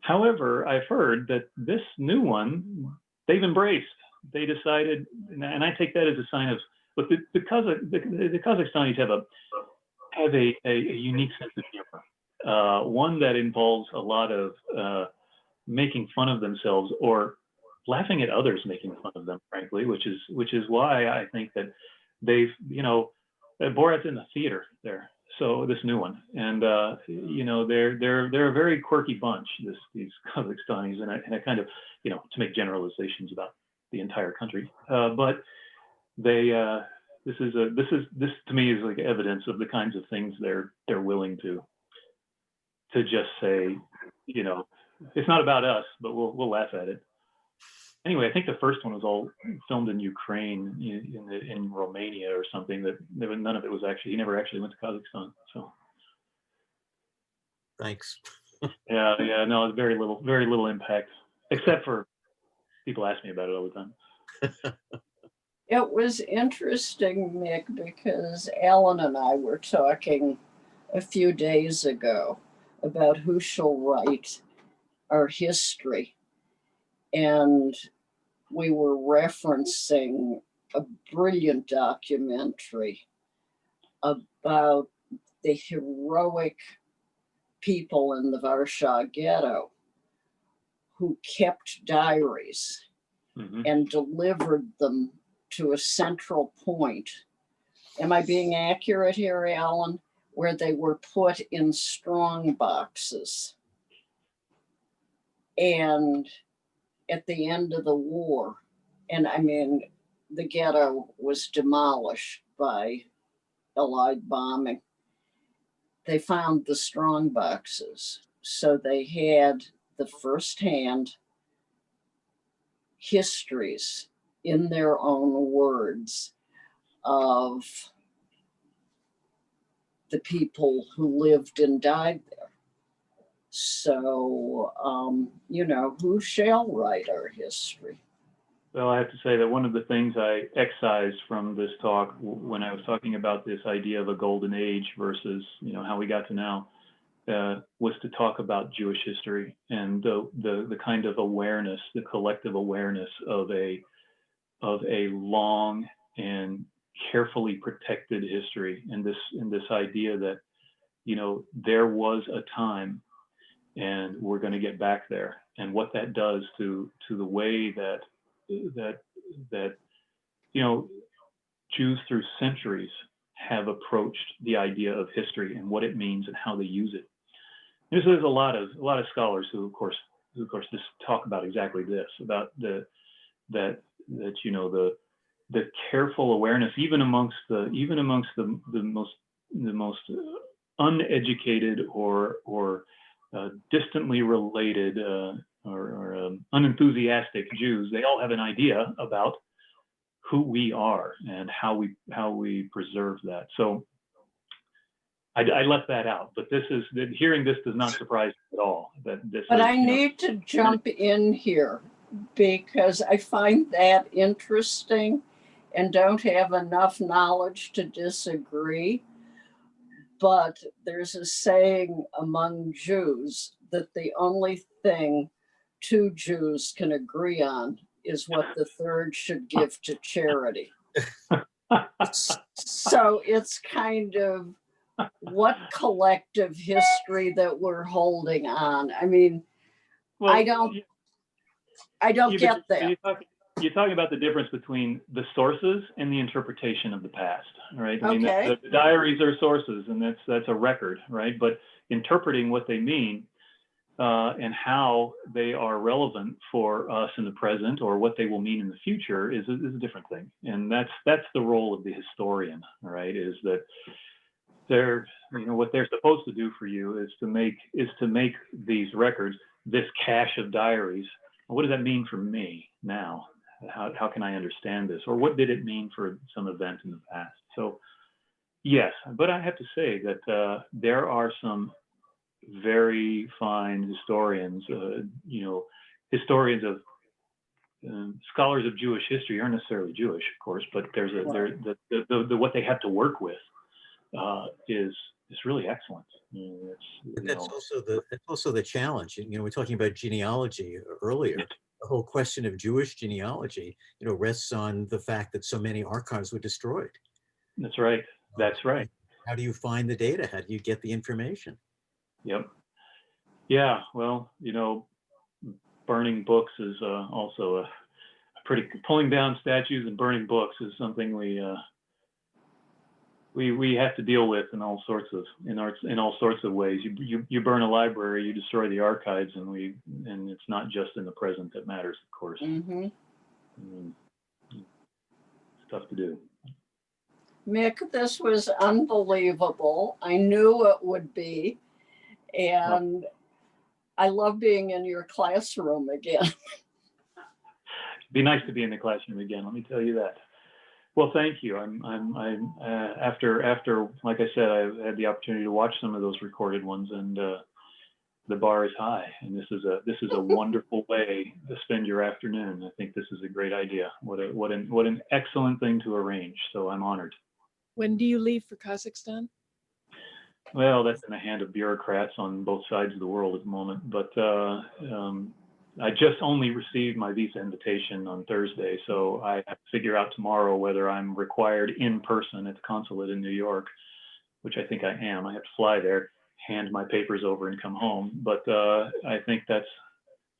However, I've heard that this new one, they've embraced. They decided, and I take that as a sign of, but the Kazakhstanis have a unique sense of humor, one that involves a lot of making fun of themselves or laughing at others making fun of them, frankly, which is why I think that they've, you know, Borat's in the theater there. So this new one, and you know, they're a very quirky bunch, these Kazakhstanis, and I kind of, you know, to make generalizations about the entire country, but they this to me is like evidence of the kinds of things they're willing to just say, you know, it's not about us, but we'll laugh at it. Anyway, I think the first one was all filmed in Ukraine, in Romania or something. That none of it was actually. He never actually went to Kazakhstan. So Thanks. yeah, no, it's very little impact, except for people ask me about it all the time. It was interesting, Mick, because Alan and I were talking a few days ago about who shall write our history. And we were referencing a brilliant documentary about the heroic people in the Warsaw Ghetto who kept diaries and delivered them to a central point. Am I being accurate here, Alan? Where they were put in strong boxes. And at the end of the war, and I mean, the ghetto was demolished by Allied bombing. They found the strong boxes. So they had the firsthand histories in their own words of the people who lived and died there. So, you know, who shall write our history? Well, I have to say that one of the things I excised from this talk when I was talking about this idea of a golden age versus, you know, how we got to now, was to talk about Jewish history and the kind of awareness, the collective awareness of a long and carefully protected history, and this idea that, you know, there was a time and we're going to get back there, and what that does to the way that you know, Jews through centuries have approached the idea of history and what it means and how they use it. There's a lot of scholars who of course just talk about exactly this, about that you know, the careful awareness even amongst the most uneducated or distantly related or unenthusiastic Jews. They all have an idea about who we are and how we preserve that. So I left that out, but hearing this does not surprise me at all. But I need to jump in here because I find that interesting and don't have enough knowledge to disagree. But there's a saying among Jews that the only thing two Jews can agree on is what the third should give to charity. So it's kind of what collective history that we're holding on. I mean, well, I don't get that. You're talking about the difference between the sources and the interpretation of the past, right? I mean, the diaries are sources, and that's a record, right? But interpreting what they mean, and how they are relevant for us in the present or what they will mean in the future is a different thing. And that's the role of the historian, right? Is that they're, what they're supposed to do for you is to make these records, this cache of diaries. What does that mean for me now? How can I understand this? Or what did it mean for some event in the past? So yes, but I have to say that there are some very fine historians, historians of scholars of Jewish history aren't necessarily Jewish, of course, but there's what they have to work with is really excellent. But that's also the challenge. We're talking about genealogy earlier. Yes. The whole question of Jewish genealogy, rests on the fact that so many archives were destroyed. That's right. That's right. How do you find the data? How do you get the information? Yep. Yeah. Well, burning books is also a pretty, pulling down statues and burning books is something we have to deal with in all sorts of ways. You burn a library, you destroy the archives, and it's not just in the present that matters, of course. Mm-hmm. It's tough to do. Mick, this was unbelievable. I knew it would be. And I love being in your classroom again. It'd be nice to be in the classroom again, let me tell you that. Well, thank you. I'm after, like I said, I've had the opportunity to watch some of those recorded ones, and the bar is high. And this is a wonderful way to spend your afternoon. I think this is a great idea. What an excellent thing to arrange. So I'm honored. When do you leave for Kazakhstan? Well, that's in the hand of bureaucrats on both sides of the world at the moment. But I just only received my visa invitation on Thursday, so I have to figure out tomorrow whether I'm required in person at the consulate in New York, which I think I am. I have to fly there, hand my papers over, and come home. But I think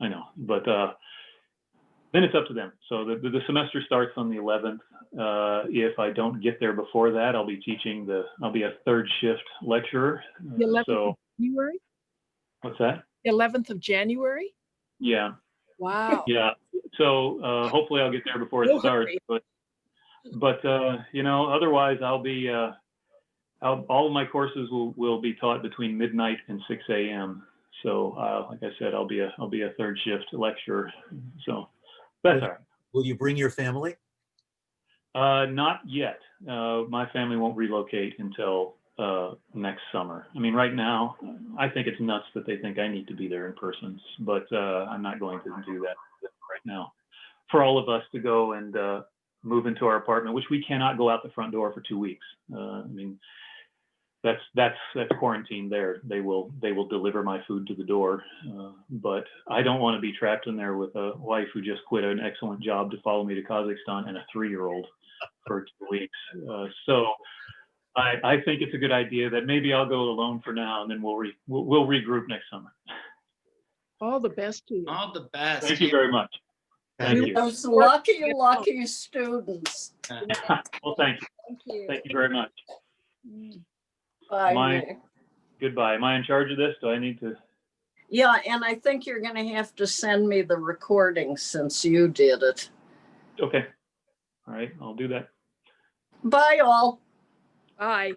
I know. But then it's up to them. So the semester starts on the 11th. If I don't get there before that, I'll be a third shift lecturer. The 11th So of January? what's that? The 11th of January? Yeah. Wow. Yeah. So hopefully I'll get there before it starts. But otherwise I'll be all of my courses will be taught between midnight and 6 a.m. So like I said, I'll be a third shift lecturer. So that's all right. Will you bring your family? Not yet. My family won't relocate until next summer. I mean, right now, I think it's nuts that they think I need to be there in person, but I'm not going to do that right now. For all of us to go and move into our apartment, which we cannot go out the front door for 2 weeks. I mean, that's quarantine there. They will deliver my food to the door, but I don't want to be trapped in there with a wife who just quit an excellent job to follow me to Kazakhstan and a 3-year-old for 2 weeks. So I think it's a good idea that maybe I'll go alone for now, and then we'll regroup next summer. All the best to you. All the best. Thank you very much. Thank you. Those lucky students. Well, thank you. Thank you. Thank you very much. Bye, My- Mick. Goodbye. Am I in charge of this? Do I need to? Yeah, and I think you're going to have to send me the recording since you did it. Okay. All right. I'll do that. Bye, all. Bye.